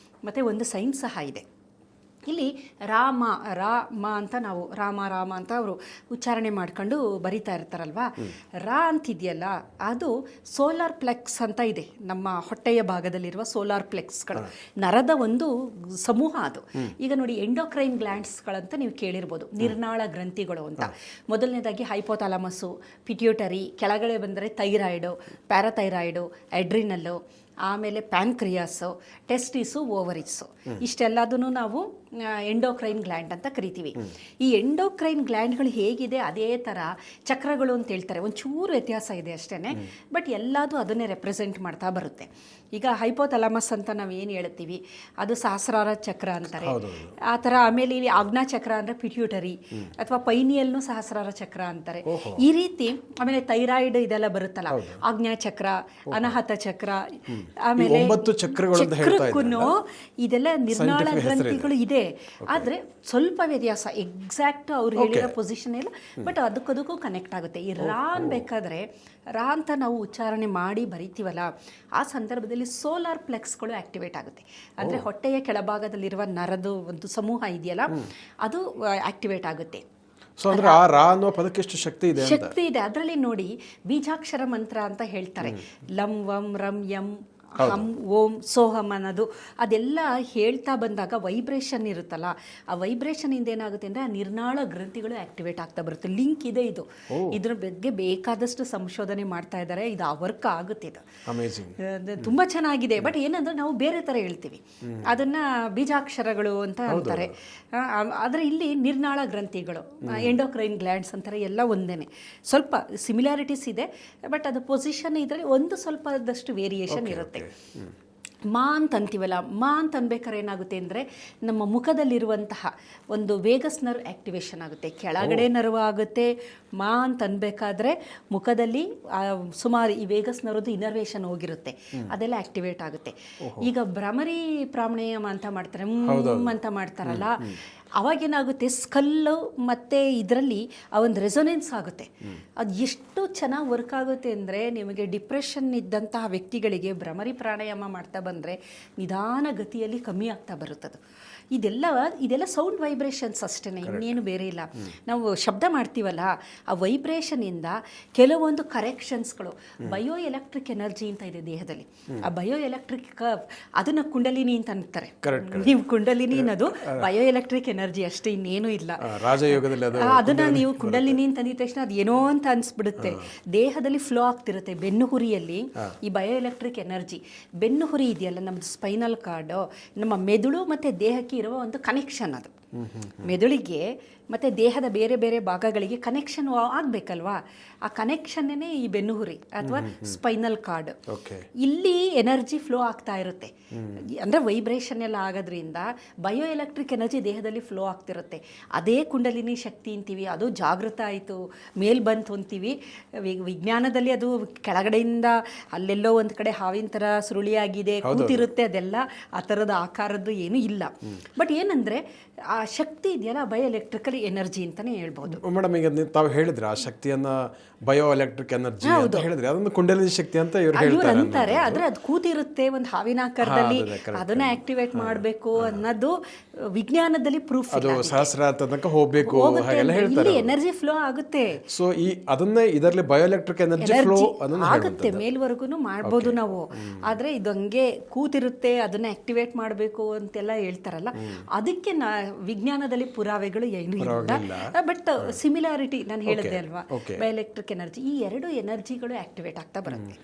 S2: ಮತ್ತು ಒಂದು ಸೈನ್ಸ್ ಸಹ ಇದೆ. ಇಲ್ಲಿ ರಾಮ ಅಂತ ನಾವು ರಾಮ ಅಂತ ಅವರು ಉಚ್ಚಾರಣೆ ಮಾಡ್ಕೊಂಡು ಬರಿತಾ ಇರ್ತಾರಲ್ವಾ. ಅಂತಿದೆಯಲ್ಲ, ಅದು ಸೋಲಾರ್ ಪ್ಲೆಕ್ಸ್ ಅಂತ ಇದೆ, ನಮ್ಮ ಹೊಟ್ಟೆಯ ಭಾಗದಲ್ಲಿರುವ ಸೋಲಾರ್ ಪ್ಲೆಕ್ಸ್ಗಳು, ನರದ ಒಂದು ಸಮೂಹ ಅದು. ಈಗ ನೋಡಿ, ಎಂಡೋಕ್ರೈನ್ ಗ್ಲ್ಯಾಂಡ್ಸ್ಗಳಂತ ನೀವು ಕೇಳಿರ್ಬೋದು, ನಿರ್ನಾಳ ಗ್ರಂಥಿಗಳು ಅಂತ. ಮೊದಲನೇದಾಗಿ ಹೈಪೋಥಾಲಮಸ್ಸು, ಪಿಟ್ಯೂಟರಿ, ಕೆಳಗಡೆ ಬಂದರೆ ಥೈರಾಯ್ಡು, ಪ್ಯಾರಾಥೈರಾಯ್ಡು, ಅಡ್ರಿನಲ್ಲು, ಆಮೇಲೆ ಪ್ಯಾನ್ಕ್ರಿಯಾಸು, ಟೆಸ್ಟಿಸು, ಓವರಿಸು, ಇಷ್ಟೆಲ್ಲದನ್ನು ನಾವು ಎಂಡೋಕ್ರೈನ್ ಗ್ಲ್ಯಾಂಡ್ ಅಂತ ಕರಿತೀವಿ. ಈ ಎಂಡೋಕ್ರೈನ್ ಗ್ಲ್ಯಾಂಡ್ಗಳು ಹೇಗಿದೆ ಅದೇ ಥರ ಚಕ್ರಗಳು ಅಂತ ಹೇಳ್ತಾರೆ, ಒಂಚೂರು ವ್ಯತ್ಯಾಸ ಇದೆ ಅಷ್ಟೇ, ಬಟ್ ಎಲ್ಲದೂ ಅದನ್ನೇ ರೆಪ್ರೆಸೆಂಟ್ ಮಾಡ್ತಾ ಬರುತ್ತೆ. ಈಗ ಹೈಪೋಥಾಲಮಸ್ ಅಂತ ನಾವು ಏನು ಹೇಳ್ತೀವಿ, ಅದು ಸಹಸ್ರಾರ ಚಕ್ರ ಅಂತಾರೆ, ಆ ಥರ. ಆಮೇಲೆ ಇಲ್ಲಿ ಆಜ್ಞಾ ಚಕ್ರ ಅಂದರೆ ಪಿಟ್ಯೂಟರಿ, ಅಥವಾ ಪೈನಿಯಲ್ನು ಸಹಸ್ರಾರ ಚಕ್ರ ಅಂತಾರೆ, ಈ ರೀತಿ. ಆಮೇಲೆ ಥೈರಾಯ್ಡ್ ಇದೆಲ್ಲ ಬರುತ್ತಲ್ಲ, ಆಜ್ಞಾ ಚಕ್ರ, ಅನಾಹತ ಚಕ್ರ, ಆಮೇಲೆ ಚಕ್ರಕ್ಕೂ ಇದೆಲ್ಲ ನಿರ್ನಾಳ ಗ್ರಂಥಿಗಳು ಇದೆ. ಆದರೆ ಸ್ವಲ್ಪ ವ್ಯತ್ಯಾಸ, ಎಕ್ಸಾಕ್ಟ್ ಅವ್ರು ಹೇಳಿರೋ ಪೊಸಿಷನ್ ಇಲ್ಲ, ಬಟ್ ಅದಕ್ಕದಕ್ಕೂ ಕನೆಕ್ಟ್ ಆಗುತ್ತೆ. ಈ ಬೇಕಾದ್ರೆ ಅಂತ ನಾವು ಉಚ್ಚಾರಣೆ ಮಾಡಿ ಬರಿತೀವಲ್ಲ, ಆ ಸಂದರ್ಭದಲ್ಲಿ ಸೋಲಾರ್ ಪ್ಲೆಕ್ಸ್ಗಳು ಆಕ್ಟಿವೇಟ್ ಆಗುತ್ತೆ. ಅಂದರೆ ಹೊಟ್ಟೆಯ ಕೆಳಭಾಗದಲ್ಲಿರುವ ನರದು ಒಂದು ಸಮೂಹ ಇದೆಯಲ್ಲ, ಅದು ಆಕ್ಟಿವೇಟ್ ಆಗುತ್ತೆ.
S1: ಸೊ ಅಂದ್ರೆ ಆ ರಾ ಅನ್ನೋ ಪದಕ್ಕೆ ಎಷ್ಟು ಶಕ್ತಿ ಇದೆ
S2: ಅದರಲ್ಲಿ ನೋಡಿ, ಬೀಜಾಕ್ಷರ ಮಂತ್ರ ಅಂತ ಹೇಳ್ತಾರೆ, ಲಂ ವಂ ರಂ ಯಂ ಹಂ ಓಂ ಸೋಹಂ ಅನ್ನೋದು. ಅದೆಲ್ಲ ಹೇಳ್ತಾ ಬಂದಾಗ ವೈಬ್ರೇಷನ್ ಇರುತ್ತಲ್ಲ, ಆ ವೈಬ್ರೇಷನ್ ಇಂದ ಏನಾಗುತ್ತೆ ಅಂದರೆ ಆ ನಿರ್ನಾಳ ಗ್ರಂಥಿಗಳು ಆಕ್ಟಿವೇಟ್ ಆಗ್ತಾ ಬರುತ್ತೆ. ಲಿಂಕ್ ಇದೆ ಇದು, ಇದ್ರ ಬಗ್ಗೆ ಬೇಕಾದಷ್ಟು ಸಂಶೋಧನೆ ಮಾಡ್ತಾ ಇದ್ದಾರೆ, ಇದು ವರ್ಕ್ ಆಗುತ್ತೆ. ಇದು ತುಂಬ ಚೆನ್ನಾಗಿದೆ. ಬಟ್ ಏನಂದ್ರೆ ನಾವು ಬೇರೆ ಥರ ಹೇಳ್ತೀವಿ, ಅದನ್ನ ಬೀಜಾಕ್ಷರಗಳು ಅಂತ ಅಂತಾರೆ. ಆದರೆ ಇಲ್ಲಿ ನಿರ್ನಾಳ ಗ್ರಂಥಿಗಳು, ಎಂಡೋಕ್ರೈನ್ ಗ್ಲ್ಯಾಂಡ್ಸ್ ಅಂತಾರೆ, ಎಲ್ಲ ಒಂದೇನೆ. ಸ್ವಲ್ಪ ಸಿಮಿಲಾರಿಟೀಸ್ ಇದೆ, ಬಟ್ ಅದು ಪೊಸಿಷನ್ ಇದರಲ್ಲಿ ಒಂದು ಸ್ವಲ್ಪದಷ್ಟು ವೇರಿಯೇಷನ್ ಇರುತ್ತೆ. ಅಂತ ಅಂತೀವಲ್ಲ, ಅಂತ ಅನ್ಬೇಕಾದ್ರೆ ಏನಾಗುತ್ತೆ ಅಂದರೆ, ನಮ್ಮ ಮುಖದಲ್ಲಿರುವಂತಹ ಒಂದು ವೇಗಸ್ ನರ್ವ್ ಆಕ್ಟಿವೇಶನ್ ಆಗುತ್ತೆ, ಕೆಳಗಡೆ ನರ್ವ್ ಆಗುತ್ತೆ. ಅಂತ ಅನ್ಬೇಕಾದ್ರೆ ಮುಖದಲ್ಲಿ ಸುಮಾರು ಈ ವೇಗಸ್ ನರ್ವ್ದು ಇನರ್ವೇಷನ್ ಹೋಗಿರುತ್ತೆ, ಅದೆಲ್ಲ ಆಕ್ಟಿವೇಟ್ ಆಗುತ್ತೆ. ಈಗ ಭ್ರಮರಿ ಪ್ರಾಣಾಯಾಮ ಅಂತ ಮಾಡ್ತಾರೆ, ಅಂತ ಮಾಡ್ತಾರಲ್ಲ, ಅವಾಗೇನಾಗುತ್ತೆ, ಸ್ಕಲ್ಲು ಮತ್ತು ಇದರಲ್ಲಿ ಆ ಒಂದು ರೆಸೊನೆನ್ಸ್ ಆಗುತ್ತೆ. ಅದು ಎಷ್ಟು ಚೆನ್ನಾಗಿ ವರ್ಕ್ ಆಗುತ್ತೆ ಅಂದರೆ, ನಿಮಗೆ ಡಿಪ್ರೆಷನ್ ಇದ್ದಂತಹ ವ್ಯಕ್ತಿಗಳಿಗೆ ಭ್ರಮರಿ ಪ್ರಾಣಾಯಾಮ ಮಾಡ್ತಾ ಬಂದರೆ ನಿಧಾನ ಗತಿಯಲ್ಲಿ ಕಮ್ಮಿ ಆಗ್ತಾ ಬರುತ್ತದು. ಇದೆಲ್ಲ ಸೌಂಡ್ ವೈಬ್ರೇಷನ್ಸ್ ಅಷ್ಟೇ, ಇನ್ನೇನು ಬೇರೆ ಇಲ್ಲ. ನಾವು ಶಬ್ದ ಮಾಡ್ತೀವಲ್ಲ, ಆ ವೈಬ್ರೇಷನಿಂದ ಕೆಲವೊಂದು ಕರೆಕ್ಷನ್ಸ್ಗಳು, ಬಯೋ ಎಲೆಕ್ಟ್ರಿಕ್ ಎನರ್ಜಿ ಅಂತ ಇದೆ ದೇಹದಲ್ಲಿ. ಆ ಬಯೋ ಎಲೆಕ್ಟ್ರಿಕ್ ಕರ್ವ್, ಅದನ್ನು ಕುಂಡಲಿನಿ ಅಂತ ಅಂತಾರೆ ನೀವು. ಕುಂಡಲಿನಿ ಅನ್ನೋದು ಬಯೋ ಎಲೆಕ್ಟ್ರಿಕ್ ಎನರ್ಜಿ ಅಷ್ಟೇ, ಇನ್ನೇನು ಇಲ್ಲ. ಅದನ್ನ ನೀವು ಕುಂಡಲಿನಿ ಅಂತ ಅಂದಿದ ತಕ್ಷಣ ಅದು ಏನೋ ಅಂತ ಅನ್ಸ್ಬಿಡುತ್ತೆ. ದೇಹದಲ್ಲಿ ಫ್ಲೋ ಆಗ್ತಿರುತ್ತೆ. ಬೆನ್ನುಹುರಿಯಲ್ಲಿ ಈ ಬಯೋ ಎಲೆಕ್ಟ್ರಿಕ್ ಎನರ್ಜಿ, ಬೆನ್ನುಹುರಿ ಇದೆಯಲ್ಲ, ನಮ್ದು ಸ್ಪೈನಲ್ ಕಾರ್ಡ್, ನಮ್ಮ ಮೆದುಳು ಮತ್ತು ದೇಹಕ್ಕೆ ಇರುವ ಒಂದು ಕನೆಕ್ಷನ್. ಅದು ಮೆದುಳಿಗೆ ಮತ್ತು ದೇಹದ ಬೇರೆ ಬೇರೆ ಭಾಗಗಳಿಗೆ ಕನೆಕ್ಷನ್ ಆಗಬೇಕಲ್ವಾ, ಆ ಕನೆಕ್ಷನ್ನೇ ಈ ಬೆನ್ನುಹುರಿ ಅಥವಾ ಸ್ಪೈನಲ್ ಕಾರ್ಡ್. ಇಲ್ಲಿ ಎನರ್ಜಿ ಫ್ಲೋ ಆಗ್ತಾ ಇರುತ್ತೆ, ಅಂದರೆ ವೈಬ್ರೇಷನ್ ಎಲ್ಲ ಆಗೋದ್ರಿಂದ ಬಯೋ ಎಲೆಕ್ಟ್ರಿಕ್ ಎನರ್ಜಿ ದೇಹದಲ್ಲಿ ಫ್ಲೋ ಆಗ್ತಿರುತ್ತೆ. ಅದೇ ಕುಂಡಲಿನಿ ಶಕ್ತಿ ಅಂತೀವಿ. ಅದು ಜಾಗೃತ ಆಯಿತು, ಮೇಲ್ ಬಂತು ಅಂತೀವಿ. ವಿಜ್ಞಾನದಲ್ಲಿ ಅದು ಕೆಳಗಡೆಯಿಂದ ಅಲ್ಲೆಲ್ಲೋ ಒಂದು ಕಡೆ ಹಾವಿನ ಥರ ಸುರುಳಿಯಾಗಿದೆ ಕೂತಿರುತ್ತೆ, ಅದೆಲ್ಲ ಆ ಥರದ ಆಕಾರದ್ದು ಏನೂ ಇಲ್ಲ. ಬಟ್ ಏನಂದರೆ ಆ ಶಕ್ತಿ ಇದೆಯಲ್ಲ, ಬಯೋ ಎಲೆಕ್ಟ್ರಿಕಲ್ ಎನರ್ಜಿ ಅಂತಾನೆ ಹೇಳ್ಬೋದು.
S1: ಮೇಡಮ್, ಈಗ ತಾವು ಹೇಳಿದ್ರೆ ಆ ಶಕ್ತಿಯನ್ನ ಬಯೋ ಎಲೆಕ್ಟ್ರಿಕ್ ಎನರ್ಜಿ ಅಂತ ಹೇಳಿದ್ರೆ, ಅದೊಂದು ಕುಂಡಲಿನಿ ಶಕ್ತಿ ಅಂತ ಇವರು
S2: ಅಂತಾರೆ. ಆದ್ರೆ ಅದು ಕೂತಿರುತ್ತೆ ಒಂದು ಹಾವಿನ ಆಕಾರದಲ್ಲಿ, ಅದನ್ನ ಆಕ್ಟಿವೇಟ್ ಮಾಡಬೇಕು ಅನ್ನೋದು ವಿಜ್ಞಾನದಲ್ಲಿ ಪ್ರೂಫ್.
S1: ಅದು ಸಹಸ್ರಾರ ತನಕ ಹೋಗಬೇಕು ಹಾಗೆಲ್ಲ ಹೇಳ್ತಾರೆ.
S2: ಎನರ್ಜಿ ಫ್ಲೋ ಆಗುತ್ತೆ.
S1: ಸೊ ಈ ಅದನ್ನೇ ಇದರಲ್ಲಿ ಬಯೋ ಎಲೆಕ್ಟ್ರಿಕ್ ಎನರ್ಜಿ ಫ್ಲೋ
S2: ಆಗುತ್ತೆ, ಮೇಲ್ವರೆಗೂ ಮಾಡ್ಬೋದು ನಾವು. ಆದ್ರೆ ಇದು ಹಂಗೆ ಕೂತಿರುತ್ತೆ, ಅದನ್ನ ಆಕ್ಟಿವೇಟ್ ಮಾಡಬೇಕು ಅಂತೆಲ್ಲ ಹೇಳ್ತಾರಲ್ಲ, ಅದಕ್ಕೆ ವಿಜ್ಞಾನದಲ್ಲಿ ಪುರಾವೆಗಳು ಏನು ಇಲ್ಲ. ಬಟ್ ಸಿಮಿಲಾರಿಟಿ ನಾನು ಹೇಳಿದೆ ಅಲ್ವಾ, ಬಯೋ ಎಲೆಕ್ಟ್ರಿಕ್ ಎನರ್ಜಿ, ಈ ಎರಡು ಎನರ್ಜಿಗಳು ಆಕ್ಟಿವೇಟ್ ಆಗ್ತಾ ಬರುತ್ತೆ.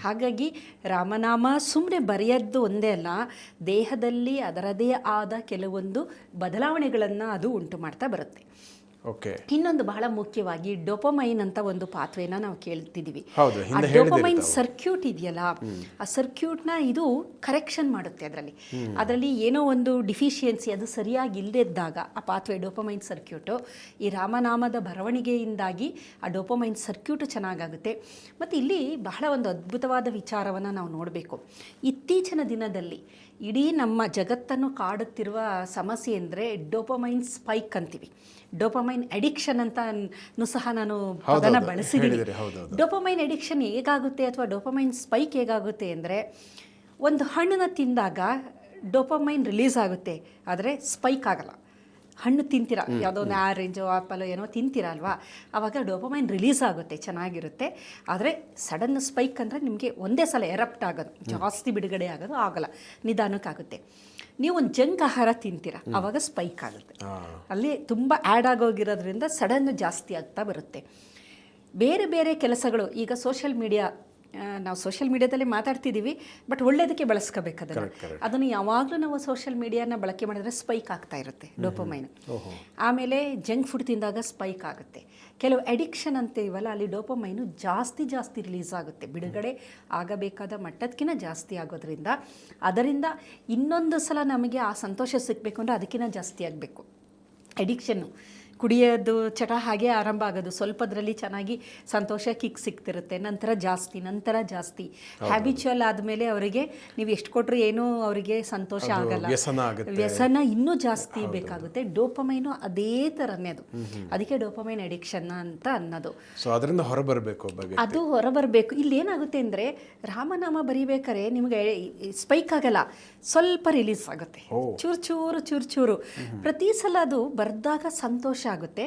S2: ಹಾಗಾಗಿ ರಾಮನಾಮ ಸುಮ್ಮನೆ ಬರೆಯದ್ದು ಒಂದೇ ಅಲ್ಲ, ದೇಹದಲ್ಲಿ ಅದರದೇ ಆದ ಕೆಲವೊಂದು ಬದಲಾವಣೆಗಳನ್ನು ಅದು ಉಂಟು ಮಾಡ್ತಾ ಬರುತ್ತೆ.
S1: ಓಕೆ.
S2: ಇನ್ನೊಂದು ಬಹಳ ಮುಖ್ಯವಾಗಿ ಡೋಪಮೈನ್ ಅಂತ ಒಂದು ಪಾತ್ವೆನ ನಾವು ಕೇಳ್ತಿದ್ದೀವಿ.
S1: ಹೌದು,
S2: ಆ
S1: ಹಿಂದೆ
S2: ಡೋಪಮೈನ್ ಸರ್ಕ್ಯೂಟ್ ಇದೆಯಲ್ಲ, ಆ ಸರ್ಕ್ಯೂಟ್ನ ಇದು ಕರೆಕ್ಷನ್ ಮಾಡುತ್ತೆ. ಅದರಲ್ಲಿ ಏನೋ ಒಂದು ಡಿಫಿಷಿಯನ್ಸಿ ಅದು ಸರಿಯಾಗಿ ಇಲ್ಲದಿದ್ದಾಗ ಆ ಪಾತ್ವೆ ಡೋಪಮೈನ್ ಸರ್ಕ್ಯೂಟು ಈ ರಾಮನಾಮದ ಬರವಣಿಗೆಯಿಂದಾಗಿ ಆ ಡೋಪಮೈನ್ ಸರ್ಕ್ಯೂಟು ಚೆನ್ನಾಗಾಗುತ್ತೆ. ಮತ್ತು ಇಲ್ಲಿ ಬಹಳ ಒಂದು ಅದ್ಭುತವಾದ ವಿಚಾರವನ್ನು ನಾವು ನೋಡಬೇಕು. ಇತ್ತೀಚಿನ ದಿನದಲ್ಲಿ ಇಡೀ ನಮ್ಮ ಜಗತ್ತನ್ನು ಕಾಡುತ್ತಿರುವ ಸಮಸ್ಯೆ ಅಂದರೆ ಡೋಪಮೈನ್ ಸ್ಪೈಕ್ ಅಂತೀವಿ. ಡೋಪಮೈನ್ ಅಡಿಕ್ಷನ್ ಅಂತ ಸಹ ನಾನು ಅದನ್ನು ಬಳಸಿದ್ದೀನಿ. ಡೋಪಮೈನ್ ಅಡಿಕ್ಷನ್ ಹೇಗಾಗುತ್ತೆ ಅಥವಾ ಡೋಪಮೈನ್ ಸ್ಪೈಕ್ ಹೇಗಾಗುತ್ತೆ ಅಂದರೆ, ಒಂದು ಹಣ್ಣನ್ನು ತಿಂದಾಗ ಡೋಪಮೈನ್ ರಿಲೀಸ್ ಆಗುತ್ತೆ, ಆದರೆ ಸ್ಪೈಕ್ ಆಗಲ್ಲ. ಹಣ್ಣು ತಿಂತೀರಾ, ಯಾವುದೋ ಒಂದು ಆರೆಂಜು ಆ್ಯಪಲ್ ಏನೋ ತಿಂತೀರ ಅಲ್ವಾ, ಆವಾಗ ಡೋಪಮೈನ್ ರಿಲೀಸ್ ಆಗುತ್ತೆ, ಚೆನ್ನಾಗಿರುತ್ತೆ. ಆದರೆ ಸಡನ್ ಸ್ಪೈಕ್ ಅಂದರೆ ನಿಮಗೆ ಒಂದೇ ಸಲ ಎರಪ್ಟ್ ಆಗೋದು, ಜಾಸ್ತಿ ಬಿಡುಗಡೆ ಆಗೋದು ಆಗಲ್ಲ, ನಿಧಾನಕ್ಕಾಗುತ್ತೆ. ನೀವು ಒಂದು ಜಂಕ್ ಆಹಾರ ತಿಂತೀರ, ಆವಾಗ ಸ್ಪೈಕ್ ಆಗುತ್ತೆ. ಅಲ್ಲಿ ತುಂಬ ಆ್ಯಡ್ ಆಗೋಗಿರೋದ್ರಿಂದ ಸಡನ್ ಜಾಸ್ತಿ ಆಗ್ತಾ ಬರುತ್ತೆ. ಬೇರೆ ಬೇರೆ ಕೆಲಸಗಳು, ಈಗ ಸೋಷಿಯಲ್ ಮೀಡಿಯಾ, ನಾವು ಸೋಷಿಯಲ್ ಮೀಡಿಯಾದಲ್ಲಿ ಮಾತಾಡ್ತಿದ್ದೀವಿ, ಬಟ್ ಒಳ್ಳೆಯದಕ್ಕೆ ಬಳಸ್ಕೋಬೇಕು ಅದನ್ನು ಯಾವಾಗಲೂ ನಾವು ಸೋಷಿಯಲ್ ಮೀಡಿಯಾನ ಬಳಕೆ ಮಾಡಿದ್ರೆ ಸ್ಪೈಕ್ ಆಗ್ತಾ ಇರುತ್ತೆ ಡೋಪಮೈನ್. ಆಮೇಲೆ ಜಂಕ್ ಫುಡ್ ತಿಂದಾಗ ಸ್ಪೈಕ್ ಆಗುತ್ತೆ. ಕೆಲವು ಅಡಿಕ್ಷನ್ ಅಂತ ಇವಲ್ಲ, ಅಲ್ಲಿ ಡೋಪಮೈನು ಜಾಸ್ತಿ ರಿಲೀಸ್ ಆಗುತ್ತೆ, ಬಿಡುಗಡೆ ಆಗಬೇಕಾದ ಮಟ್ಟದಕ್ಕಿಂತ ಜಾಸ್ತಿ ಆಗೋದ್ರಿಂದ ಅದರಿಂದ ಇನ್ನೊಂದು ಸಲ ನಮಗೆ ಆ ಸಂತೋಷ ಸಿಗಬೇಕು ಅಂದರೆ ಅದಕ್ಕಿಂತ ಜಾಸ್ತಿ ಆಗಬೇಕು. ಅಡಿಕ್ಷನ್ನು ಕುಡಿಯೋದು ಚಟ ಹಾಗೆ ಆರಂಭ ಆಗೋದು, ಸ್ವಲ್ಪದ್ರಲ್ಲಿ ಚೆನ್ನಾಗಿ ಸಂತೋಷ ಕಿಕ್ ಸಿಗ್ತಿರುತ್ತೆ, ನಂತರ ಜಾಸ್ತಿ ಹ್ಯಾಬಿಚುವಲ್ ಆದಮೇಲೆ ಅವರಿಗೆ ನೀವು ಎಷ್ಟು ಕೊಟ್ಟರು ಏನೂ ಅವರಿಗೆ ಸಂತೋಷ ಆಗಲ್ಲ, ವ್ಯಸನ ಇನ್ನೂ ಜಾಸ್ತಿ ಬೇಕಾಗುತ್ತೆ. ಡೋಪಮೈನು ಅದೇ ಥರನೇ ಅದು, ಅದಕ್ಕೆ ಡೋಪಮೈನ್ ಅಡಿಕ್ಷನ್ ಅಂತ ಅನ್ನೋದು.
S1: ಅದರಿಂದ ಹೊರಬರಬೇಕು,
S2: ಅದು ಹೊರಬರಬೇಕು. ಇಲ್ಲಿ ಏನಾಗುತ್ತೆ ಅಂದರೆ, ರಾಮನಾಮ ಬರೀಬೇಕಾದ್ರೆ ನಿಮಗೆ ಸ್ಪೈಕ್ ಆಗಲ್ಲ, ಸ್ವಲ್ಪ ರಿಲೀಸ್ ಆಗುತ್ತೆ, ಚೂರು. ಪ್ರತಿ ಸಲ ಅದು ಬರ್ದಾಗ ಸಂತೋಷ ಆಗುತ್ತೆ.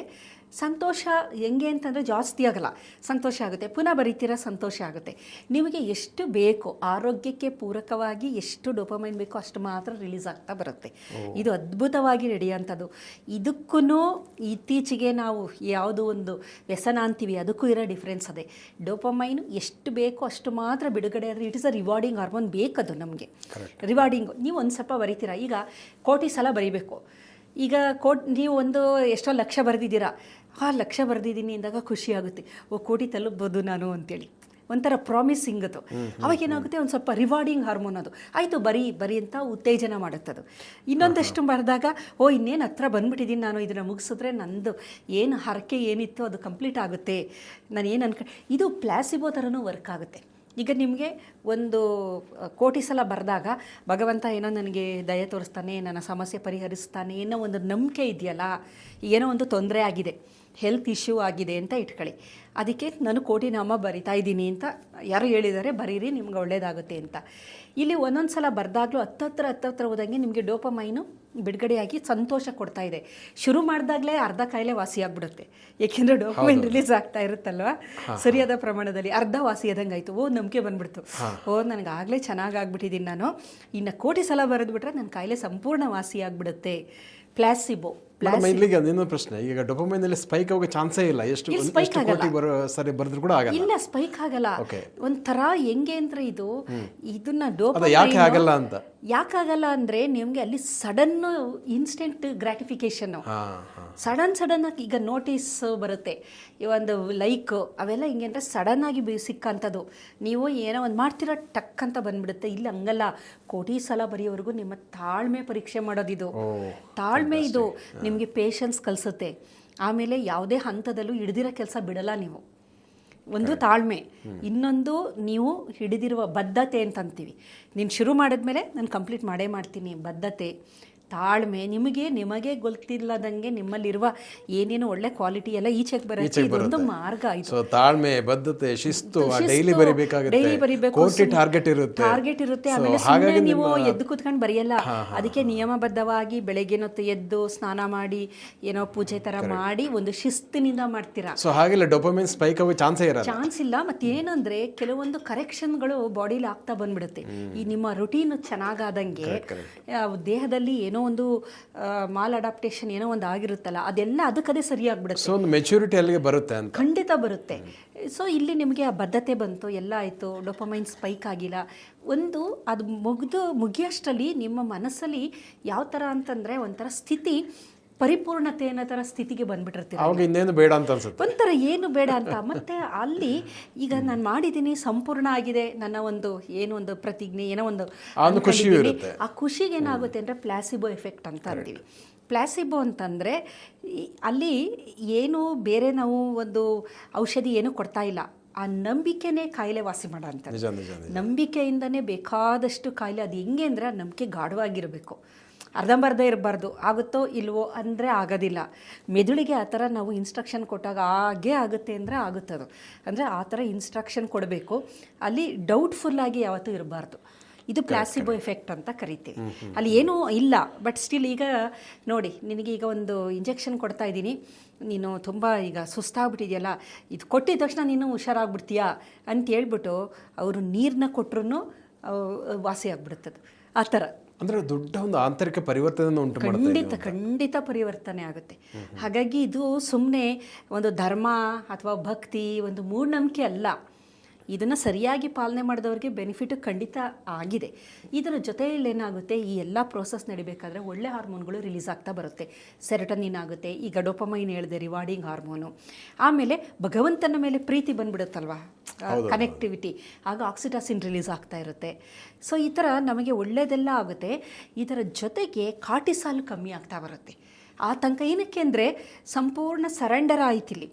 S2: ಸಂತೋಷ ಹೆಂಗೆ ಅಂತಂದರೆ ಜಾಸ್ತಿ ಆಗಲ್ಲ, ಸಂತೋಷ ಆಗುತ್ತೆ, ಪುನಃ ಬರೀತೀರಾ, ಸಂತೋಷ ಆಗುತ್ತೆ. ನಿಮಗೆ ಎಷ್ಟು ಬೇಕೋ ಆರೋಗ್ಯಕ್ಕೆ ಪೂರಕವಾಗಿ ಎಷ್ಟು ಡೋಪಮೈನ್ ಬೇಕೋ ಅಷ್ಟು ಮಾತ್ರ ರಿಲೀಸ್ ಆಗ್ತಾ ಬರುತ್ತೆ. ಇದು ಅದ್ಭುತವಾಗಿ ನಡೆಯುವಂಥದ್ದು. ಇದಕ್ಕೂ ಇತ್ತೀಚೆಗೆ ನಾವು ಯಾವುದೋ ಒಂದು ವ್ಯಸನ ಅಂತೀವಿ, ಅದಕ್ಕೂ ಇರೋ ಡಿಫ್ರೆನ್ಸ್ ಅದೇ. ಡೋಪಮೈನ್ ಎಷ್ಟು ಬೇಕೋ ಅಷ್ಟು ಮಾತ್ರ ಬಿಡುಗಡೆ ಆದರೆ it is a rewarding hormone, ಬೇಕದು ನಮಗೆ ರಿವಾರ್ಡಿಂಗು. ನೀವು ಒಂದು ಸ್ವಲ್ಪ ಬರೀತೀರಾ, ಈಗ ಕೋಟಿ ಸಲ ಬರೀಬೇಕು. ಈಗ ನೀವು ಒಂದು ಎಷ್ಟೋ ಲಕ್ಷ ಬರೆದಿದ್ದೀರಾ, ಲಕ್ಷ ಬರೆದಿದ್ದೀನಿ ಅಂದಾಗ ಖುಷಿ ಆಗುತ್ತೆ, ಕೋಟಿ ತಲುಪ್ಬೋದು ನಾನು ಅಂತೇಳಿ, ಒಂಥರ ಪ್ರಾಮಿಸಿಂಗ್ ಅದು. ಅವಾಗ ಏನಾಗುತ್ತೆ, ಒಂದು ಸ್ವಲ್ಪ ರಿವಾರ್ಡಿಂಗ್ ಹಾರ್ಮೋನ್ ಅದು, ಆಯಿತು ಬರೀ ಅಂತ ಉತ್ತೇಜನ ಮಾಡುತ್ತದು. ಇನ್ನೊಂದಷ್ಟು ಬರೆದಾಗ ಇನ್ನೇನು ಹತ್ರ ಬಂದುಬಿಟ್ಟಿದ್ದೀನಿ ನಾನು, ಇದನ್ನು ಮುಗಿಸಿದ್ರೆ ನಂದು ಏನು ಹರಕೆ ಏನಿತ್ತು ಅದು ಕಂಪ್ಲೀಟ್ ಆಗುತ್ತೆ, ನಾನು ಏನು ಇದು ಪ್ಲಾಸಿಬೋ ಥರನೂ ವರ್ಕ್ ಆಗುತ್ತೆ. ಈಗ ನಿಮಗೆ ಒಂದು ಕೋಟಿ ಸಲ ಬರೆದಾಗ ಭಗವಂತ ಏನೋ ನನಗೆ ದಯೆ ತೋರಿಸ್ತಾನೆ, ನನ್ನ ಸಮಸ್ಯೆ ಪರಿಹರಿಸ್ತಾನೆ ಏನೋ ಒಂದು ನಂಬಿಕೆ ಇದೆಯಲ್ಲ, ಏನೋ ಒಂದು ತೊಂದರೆ ಆಗಿದೆ, ಹೆಲ್ತ್ ಇಶ್ಯೂ ಆಗಿದೆ ಅಂತ ಇಟ್ಕೊಳ್ಳಿ, ಅದಕ್ಕೆ ನಾನು ಕೋಟಿ ನಾಮ ಬರಿತಾ ಇದ್ದೀನಿ ಅಂತ ಯಾರು ಹೇಳಿದ್ದಾರೆ, ಬರೀರಿ ನಿಮ್ಗೆ ಒಳ್ಳೇದಾಗುತ್ತೆ ಅಂತ. ಇಲ್ಲಿ ಒಂದೊಂದು ಸಲ ಬರೆದಾಗಲೂ ಹತ್ತತ್ರ ಹೋದಂಗೆ ನಿಮಗೆ ಡೋಪಮೈನು ಬಿಡುಗಡೆಯಾಗಿ ಸಂತೋಷ ಕೊಡ್ತಾ ಇದೆ. ಶುರು ಮಾಡಿದಾಗಲೇ ಅರ್ಧ ಕಾಯಿಲೆ ವಾಸಿ ಆಗಿಬಿಡುತ್ತೆ, ಏಕೆಂದರೆ ಡೋಪಮೈನ್ ರಿಲೀಸ್ ಆಗ್ತಾ ಇರುತ್ತಲ್ವ ಸರಿಯಾದ ಪ್ರಮಾಣದಲ್ಲಿ, ಅರ್ಧ ವಾಸಿ ಆದಂಗೆ ಆಯಿತು, ನಂಬಿಕೆ ಬಂದ್ಬಿಡ್ತು, ನನಗೆ ಆಗಲೇ ಚೆನ್ನಾಗಾಗ್ಬಿಟ್ಟಿದ್ದೀನಿ ನಾನು, ಇನ್ನು ಕೋಟಿ ಸಲ ಬರೆದ್ಬಿಟ್ರೆ ನನ್ನ ಕಾಯಿಲೆ ಸಂಪೂರ್ಣ ವಾಸಿ ಆಗಿಬಿಡುತ್ತೆ. ಪ್ಲಾಸಿಬೋ.
S1: ಇಲ್ಲಿಗೆ ಇನ್ನೊಂದು ಪ್ರಶ್ನೆ, ಈಗ ಡೋಪಮೈನ್ ಅಲ್ಲಿ ಸ್ಪೈಕ್ ಆಗೋ ಚಾನ್ಸೇ ಇಲ್ಲ, ಎಷ್ಟು ಕೋಟಿ ಸರಿ ಬರೆದ್ರು ಕೂಡ ಆಗಲ್ಲ.
S2: ಇಲ್ಲ, ಸ್ಪೈಕ್ ಆಗಲ್ಲ. ಒಂಥರ ಹೆಂಗೆ ಅಂದ್ರೆ ಇದನ್ನ
S1: ಯಾಕೆ ಆಗಲ್ಲ ಅಂತ,
S2: ಯಾಕಾಗಲ್ಲ ಅಂದ್ರೆ ನಿಮ್ಗೆ ಅಲ್ಲಿ ಸಡನ್ ಇನ್ಸ್ಟೆಂಟ್ ಗ್ರಾಟಿಫಿಕೇಶನ್, ಸಡನ್ ಆಗಿ ಈಗ ನೋಟಿಸ್ ಬರುತ್ತೆ, ಒಂದು ಲೈಕ್ ಅವೆಲ್ಲ ಹಿಂಗೆ ಅಂದರೆ ಸಡನ್ ಆಗಿ ಸಿಕ್ಕಂಥದ್ದು. ನೀವು ಏನೋ ಒಂದು ಮಾಡ್ತೀರಾ ಟಕ್ ಅಂತ ಬಂದ್ಬಿಡುತ್ತೆ. ಇಲ್ಲಿ ಹಂಗಲ್ಲ, ಕೋಟಿ ಸಲ ಬರೆಯೋವರೆಗೂ ನಿಮ್ಮ ತಾಳ್ಮೆ ಪರೀಕ್ಷೆ ಮಾಡೋದಿದು. ತಾಳ್ಮೆ ಇದು ನಿಮಗೆ ಪೇಷನ್ಸ್ ಕಲಿಸುತ್ತೆ. ಆಮೇಲೆ ಯಾವುದೇ ಹಂತದಲ್ಲೂ ಹಿಡ್ದಿರೋ ಕೆಲಸ ಬಿಡಲ್ಲ ನೀವು. ಒಂದು ತಾಳ್ಮೆ, ಇನ್ನೊಂದು ನೀವು ಹಿಡಿದಿರುವ ಬದ್ಧತೆ ಅಂತಂತೀವಿ. ನೀನು ಶುರು ಮಾಡಿದ್ಮೇಲೆ ನಾನು ಕಂಪ್ಲೀಟ್ ಮಾಡೇ ಮಾಡ್ತೀನಿ, ಬದ್ಧತೆ, ತಾಳ್ಮೆ, ನಿಮಗೆ ಗೊತ್ತಿಲ್ಲದಂಗೆ ನಿಮ್ಮಲ್ಲಿರುವ ಏನೇನು ಒಳ್ಳೆ ಕ್ವಾಲಿಟಿ ಎಲ್ಲ ಈಚೆಗೆ ಬರುತ್ತೆ. ಇದೊಂದು ಮಾರ್ಗ. ಇದು
S1: ತಾಳ್ಮೆ, ಬದ್ಧತೆ, ಶಿಸ್ತು, ಡೈಲಿ ಬರಿಬೇಕು, ಟಾರ್ಗೆಟ್
S2: ಇರುತ್ತೆ. ಆಮೇಲೆ ಸುಮ್ಮನೆ ನೀವು ಎದ್ದು ಕೂತ್ಕೊಂಡು ಬರೆಯಲ್ಲ, ಅದಕ್ಕೆ ನಿಯಮಬದ್ಧವಾಗಿ ಬೆಳಗ್ಗೆನೊತ್ತು ಎದ್ದು ಸ್ನಾನ ಮಾಡಿ ಏನೋ ಪೂಜೆ ತರ ಮಾಡಿ ಒಂದು ಶಿಸ್ತಿನಿಂದ ಮಾಡ್ತೀರಾ.
S1: ಡೋಪಮೈನ್ ಸ್ಪೈಕ್ ಆಗೋ ಚಾನ್ಸ್ ಇಲ್ಲ.
S2: ಮತ್ತೇನಂದ್ರೆ ಕೆಲವೊಂದು ಕರೆಕ್ಷನ್ಗಳು ಬಾಡಿಲಿ ಆಗ್ತಾ ಬಂದ್ಬಿಡುತ್ತೆ. ಈ ನಿಮ್ಮ ರುಟೀನ್ ಚೆನ್ನಾಗಾದಂಗೆ ದೇಹದಲ್ಲಿ ಏನೋ ಒಂದು ಮಾಲ್ ಅಡಾಪ್ಟೇಷನ್ ಏನೋ ಒಂದು ಆಗಿರುತ್ತಲ್ಲ, ಅದೆಲ್ಲ ಅದಕ್ಕದೇ ಸರಿಯಾಗ್ಬಿಡುತ್ತೆ.
S1: ಒಂದು ಮೆಚುರಿಟಿ ಅಲ್ಲಿಗೆ ಬರುತ್ತೆ ಅಂತ.
S2: ಖಂಡಿತ ಬರುತ್ತೆ. ಸೊ ಇಲ್ಲಿ ನಿಮಗೆ ಆ ಬದ್ಧತೆ ಬಂತು, ಎಲ್ಲ ಆಯಿತು, ಡೋಪಮೈನ್ ಸ್ಪೈಕ್ ಆಗಿಲ್ಲ. ಒಂದು ಅದು ಮುಗಿಯೋಷ್ಟರಲ್ಲಿ ನಿಮ್ಮ ಮನಸ್ಸಲ್ಲಿ ಯಾವ ಥರ ಅಂತಂದರೆ ಒಂಥರ ಸ್ಥಿತಿ ಪರಿಪೂರ್ಣತೆ ಅನ್ನೋ ಥರ ಸ್ಥಿತಿಗೆ ಬಂದ್ಬಿಟ್ಟಿರ್ತೀರ.
S1: ಅವಾಗ ಇನ್ನೇನು ಬೇಡ ಅಂತ ಅನ್ಸುತ್ತೆ,
S2: ಒಂಥರ ಏನು ಬೇಡ ಅಂತ. ಮತ್ತೆ ಅಲ್ಲಿ ಈಗ ನಾನು ಮಾಡಿದ್ದೀನಿ, ಸಂಪೂರ್ಣ ಆಗಿದೆ ನನ್ನ ಒಂದು ಏನೋ ಒಂದು ಪ್ರತಿಜ್ಞೆ, ಏನೋ ಒಂದು ಅನ್ಕೊಂಡಿದ್ದೀನಿ. ಆ ಖುಷಿಗೆ ಏನಾಗುತ್ತೆ ಅಂದರೆ ಪ್ಲಾಸಿಬೋ ಎಫೆಕ್ಟ್ ಅಂತ ಅಂತೀವಿ. ಪ್ಲಾಸಿಬೋ ಅಂತಂದರೆ ಅಲ್ಲಿ ಏನು ಬೇರೆ ನಾವು ಒಂದು ಔಷಧಿ ಏನು ಕೊಡ್ತಾ ಇಲ್ಲ, ಆ ನಂಬಿಕೆನೇ ಕಾಯಿಲೆ ವಾಸಿ ಮಾಡೋ ಅಂತ. ನಂಬಿಕೆಯಿಂದನೇ ಬೇಕಾದಷ್ಟು ಕಾಯಿಲೆ. ಅದು ಹೆಂಗೆ ಅಂದರೆ ಆ ನಂಬಿಕೆ ಗಾಢವಾಗಿರಬೇಕು, ಅರ್ಧಂಬರ್ಧ ಇರಬಾರ್ದು. ಆಗುತ್ತೋ ಇಲ್ವೋ ಅಂದರೆ ಆಗೋದಿಲ್ಲ. ಮೆದುಳಿಗೆ ಆ ಥರ ನಾವು ಇನ್ಸ್ಟ್ರಕ್ಷನ್ ಕೊಟ್ಟಾಗ ಹಾಗೇ ಆಗುತ್ತೆ ಅಂದರೆ ಆಗುತ್ತದು. ಅಂದರೆ ಆ ಥರ ಇನ್ಸ್ಟ್ರಕ್ಷನ್ ಕೊಡಬೇಕು. ಅಲ್ಲಿ ಡೌಟ್ಫುಲ್ಲಾಗಿ ಯಾವತ್ತೂ ಇರಬಾರ್ದು. ಇದು ಪ್ಲಾಸಿಬೋ ಎಫೆಕ್ಟ್ ಅಂತ ಕರಿತೀವಿ. ಅಲ್ಲಿ ಏನೂ ಇಲ್ಲ, ಬಟ್ ಸ್ಟಿಲ್ ಈಗ ನೋಡಿ, ನಿನಗೆ ಈಗ ಒಂದು ಇಂಜೆಕ್ಷನ್ ಕೊಡ್ತಾ ಇದ್ದೀನಿ, ನೀನು ತುಂಬ ಈಗ ಸುಸ್ತಾಗ್ಬಿಟ್ಟಿದೆಯಲ್ಲ, ಇದು ಕೊಟ್ಟಿದ ತಕ್ಷಣ ನೀನು ಹುಷಾರಾಗ್ಬಿಡ್ತೀಯಾ ಅಂತ ಹೇಳ್ಬಿಟ್ಟು ಅವರು ನೀರನ್ನ ಕೊಟ್ಟರು ವಾಸಿ ಆಗ್ಬಿಡುತ್ತದು. ಆ ಥರ
S1: ಅಂದರೆ ದೊಡ್ಡ ಒಂದು ಆಂತರಿಕ ಪರಿವರ್ತನೆ ಉಂಟು ಮಾಡುತ್ತೆ.
S2: ಖಂಡಿತ ಪರಿವರ್ತನೆ ಆಗುತ್ತೆ. ಹಾಗಾಗಿ ಇದು ಸುಮ್ಮನೆ ಒಂದು ಧರ್ಮ ಅಥವಾ ಭಕ್ತಿ, ಒಂದು ಮೂಢನಂಬಿಕೆ ಅಲ್ಲ. ಇದನ್ನು ಸರಿಯಾಗಿ ಪಾಲನೆ ಮಾಡಿದವ್ರಿಗೆ ಬೆನಿಫಿಟ್ ಖಂಡಿತ ಆಗಿದೆ. ಇದರ ಜೊತೆಯಲ್ಲಿ ಏನಾಗುತ್ತೆ, ಈ ಎಲ್ಲ ಪ್ರೋಸೆಸ್ ನಡಿಬೇಕಾದ್ರೆ ಒಳ್ಳೆ ಹಾರ್ಮೋನ್ಗಳು ರಿಲೀಸ್ ಆಗ್ತಾ ಬರುತ್ತೆ. ಸೆರೋಟೋನಿನ್ ಆಗುತ್ತೆ, ಈಗ ಡೋಪಮೈನ್ ಹೇಳಿದೆ, ರಿವಾರ್ಡಿಂಗ್ ಹಾರ್ಮೋನು. ಆಮೇಲೆ ಭಗವಂತನ ಮೇಲೆ ಪ್ರೀತಿ ಬಂದ್ಬಿಡುತ್ತಲ್ವ, ಕನೆಕ್ಟಿವಿಟಿ, ಆಗ ಆಕ್ಸಿಟಾಸಿನ್ ರಿಲೀಸ್ ಆಗ್ತಾ ಇರುತ್ತೆ. ಸೊ ಈ ಥರ ನಮಗೆ ಒಳ್ಳೆಯದೆಲ್ಲ ಆಗುತ್ತೆ. ಇದರ ಜೊತೆಗೆ ಕಾರ್ಟಿಸಾಲ್ ಕಮ್ಮಿ ಆಗ್ತಾ ಬರುತ್ತೆ. ಆ ತನಕ ಏನಕ್ಕೆ ಅಂದರೆ ಸಂಪೂರ್ಣ ಸರೆಂಡರ್ ಆಯ್ತಿಲ್ಲಿ.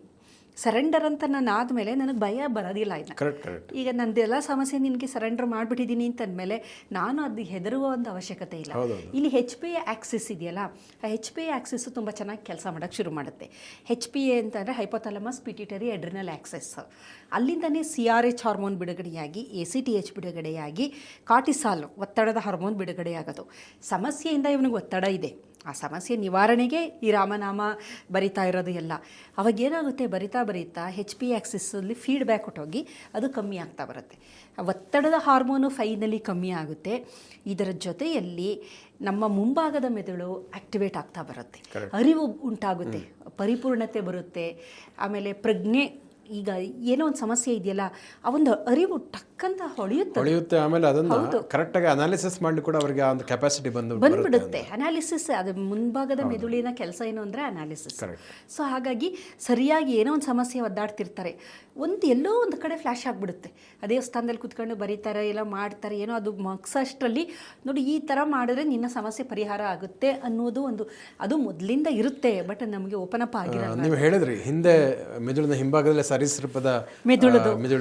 S2: ಸರೆಂಡರ್ ಅಂತ ನಾನು ಆದಮೇಲೆ ನನಗೆ ಭಯ ಬರೋದಿಲ್ಲ. ಈಗ ನಂದೆಲ್ಲ ಸಮಸ್ಯೆ ನಿನಗೆ ಸರೆಂಡರ್ ಮಾಡಿಬಿಟ್ಟಿದ್ದೀನಿ ಅಂತಂದಮೇಲೆ ನಾನು ಅದು ಹೆದರುವ ಒಂದು ಅವಶ್ಯಕತೆ ಇಲ್ಲ. ಇಲ್ಲಿ HPA ಆಕ್ಸಿಸ್ ಇದೆಯಲ್ಲ, ಆ HPA ಆಕ್ಸಿಸ್ ತುಂಬ ಚೆನ್ನಾಗಿ ಕೆಲಸ ಮಾಡೋಕ್ಕೆ ಶುರು ಮಾಡುತ್ತೆ. HPA ಅಂತಂದರೆ ಹೈಪೋಥಾಲಮಸ್ ಪಿಟ್ಯೂಟರಿ ಅಡ್ರಿನಲ್ ಆಕ್ಸಿಸ್. ಅಲ್ಲಿಂದನೇ CRH ಹಾರ್ಮೋನ್ ಬಿಡುಗಡೆಯಾಗಿ ACTH ಬಿಡುಗಡೆಯಾಗಿ ಕಾರ್ಟಿಸಾಲ್ ಒತ್ತಡದ ಹಾರ್ಮೋನ್ ಬಿಡುಗಡೆಯಾಗೋದು. ಸಮಸ್ಯೆಯಿಂದ ಇವನಿಗೆ ಒತ್ತಡ ಇದೆ, ಆ ಸಮಸ್ಯೆ ನಿವಾರಣೆಗೆ ಈ ರಾಮನಾಮ ಬರಿತಾ ಇರೋದು ಎಲ್ಲ. ಅವಾಗೇನಾಗುತ್ತೆ, ಬರಿತಾ HPA ಆಕ್ಸಿಸಲ್ಲಿ ಫೀಡ್ಬ್ಯಾಕ್ ಹೊಟ್ಟೋಗಿ ಅದು ಕಮ್ಮಿ ಆಗ್ತಾ ಬರುತ್ತೆ. ಒತ್ತಡದ ಹಾರ್ಮೋನು ಫೈನಲಿ ಕಮ್ಮಿ ಆಗುತ್ತೆ. ಇದರ ಜೊತೆಯಲ್ಲಿ ನಮ್ಮ ಮುಂಭಾಗದ ಮೆದುಳು ಆಕ್ಟಿವೇಟ್ ಆಗ್ತಾ ಬರುತ್ತೆ, ಅರಿವು ಉಂಟಾಗುತ್ತೆ, ಪರಿಪೂರ್ಣತೆ ಬರುತ್ತೆ. ಆಮೇಲೆ ಪ್ರಜ್ಞೆ, ಈಗ ಏನೋ ಒಂದು ಸಮಸ್ಯೆ ಇದೆಯಲ್ಲ ಆ ಒಂದು ಅರಿವು ಟಕ್ಕಂತ ಹೊಳೆಯುತ್ತೆ.
S1: ಆಮೇಲೆ ಅದನ್ನು ಕರೆಕ್ಟಾಗಿ ಅನಾಲಿಸಿಸ್ ಮಾಡಲಿಕ್ಕೆ ಕೂಡ ಅವರಿಗೆ ಒಂದು ಕೆಪಾಸಿಟಿ
S2: ಬಂದ್ಬಿಡುತ್ತೆ. ಅನಾಲಿಸಿಸ್, ಅದು ಮುಂಭಾಗದ ಮೆದುಳಿನ ಕೆಲಸ ಏನು ಅಂದರೆ ಅನಾಲಿಸಿಸ್. ಸೊ ಹಾಗಾಗಿ ಸರಿಯಾಗಿ ಏನೋ ಒಂದು ಸಮಸ್ಯೆ ಒದ್ದಾಡ್ತಿರ್ತಾರೆ, ಎಲ್ಲೋ ಒಂದು ಕಡೆ ಫ್ಲ್ಯಾಶ್ ಆಗಿಬಿಡುತ್ತೆ. ಅದೇ ಸ್ಥಾನದಲ್ಲಿ ಕೂತ್ಕೊಂಡು ಬರೀತಾರೆ, ಎಲ್ಲ ಮಾಡ್ತಾರೆ, ಏನೋ ಅದು ಮಗ್ಸಷ್ಟರಲ್ಲಿ ನೋಡಿ ಈ ಥರ ಮಾಡಿದ್ರೆ ನಿನ್ನ ಸಮಸ್ಯೆ ಪರಿಹಾರ ಆಗುತ್ತೆ ಅನ್ನೋದು ಒಂದು, ಅದು ಮೊದಲಿಂದ ಇರುತ್ತೆ, ಬಟ್ ನಮಗೆ ಓಪನ್ ಅಪ್ ಆಗಿರಲ್ಲ.
S1: ನೀವು ಹೇಳಿದ್ರಿ ಹಿಂದೆ ಮೆದುಳಿನ ಹಿಂಭಾಗದಲ್ಲಿ ಸರೀಸೃಪದ ಮೆದುಳು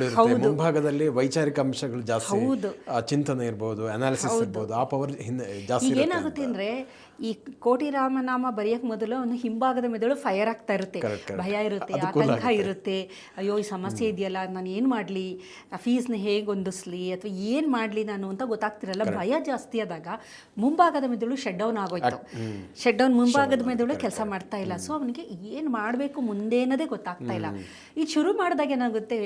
S1: ಇರುತ್ತೆ, ಮುಂಭಾಗದಲ್ಲಿ ವೈಚಾರಿಕ ಅಂಶಗಳು ಜಾಸ್ತಿ, ಚಿಂತನೆ ಇರ್ಬೋದು, ಅನಾಲಿಸಿಸ್ ಇರ್ಬೋದು, ಆ ಪವರ್ ಜಾಸ್ತಿ.
S2: ಏನಾಗುತ್ತೆ ಅಂದರೆ ಈ ಕೋಟಿ ರಾಮನಾಮ ಬರೆಯೋಕ್ಕೆ ಮೊದಲು ಅವನು ಹಿಂಭಾಗದ ಮೆದುಳು ಫೈರ್ ಆಗ್ತಾ ಇರುತ್ತೆ, ಭಯ ಇರುತ್ತೆ, ಆತಂಕ ಇರುತ್ತೆ. ಅಯ್ಯೋ ಈ ಸಮಸ್ಯೆ ಇದೆಯಲ್ಲ, ನಾನು ಏನು ಮಾಡಲಿ, ಆ ಫೀಸ್ನ ಹೇಗೆ ಹೊಂದಿಸ್ಲಿ ಅಥವಾ ಏನು ಮಾಡಲಿ ನಾನು ಅಂತ ಗೊತ್ತಾಗ್ತಿರಲ್ಲ. ಭಯ ಜಾಸ್ತಿ ಆದಾಗ ಮುಂಭಾಗದ ಮೆದುಳು ಶಟ್ ಡೌನ್ ಆಗೋಯ್ತು. ಶಟ್ ಡೌನ್, ಮುಂಭಾಗದ ಮೆದುಳು ಕೆಲಸ ಮಾಡ್ತಾ ಇಲ್ಲ. ಸೊ ಅವನಿಗೆ ಏನು ಮಾಡಬೇಕು ಮುಂದೆ ಅನ್ನೋದೇ ಗೊತ್ತಾಗ್ತಾ ಇಲ್ಲ. ಈ ಶುರು ಮಾಡಿದಾಗ ಏನಾಗುತ್ತೆ,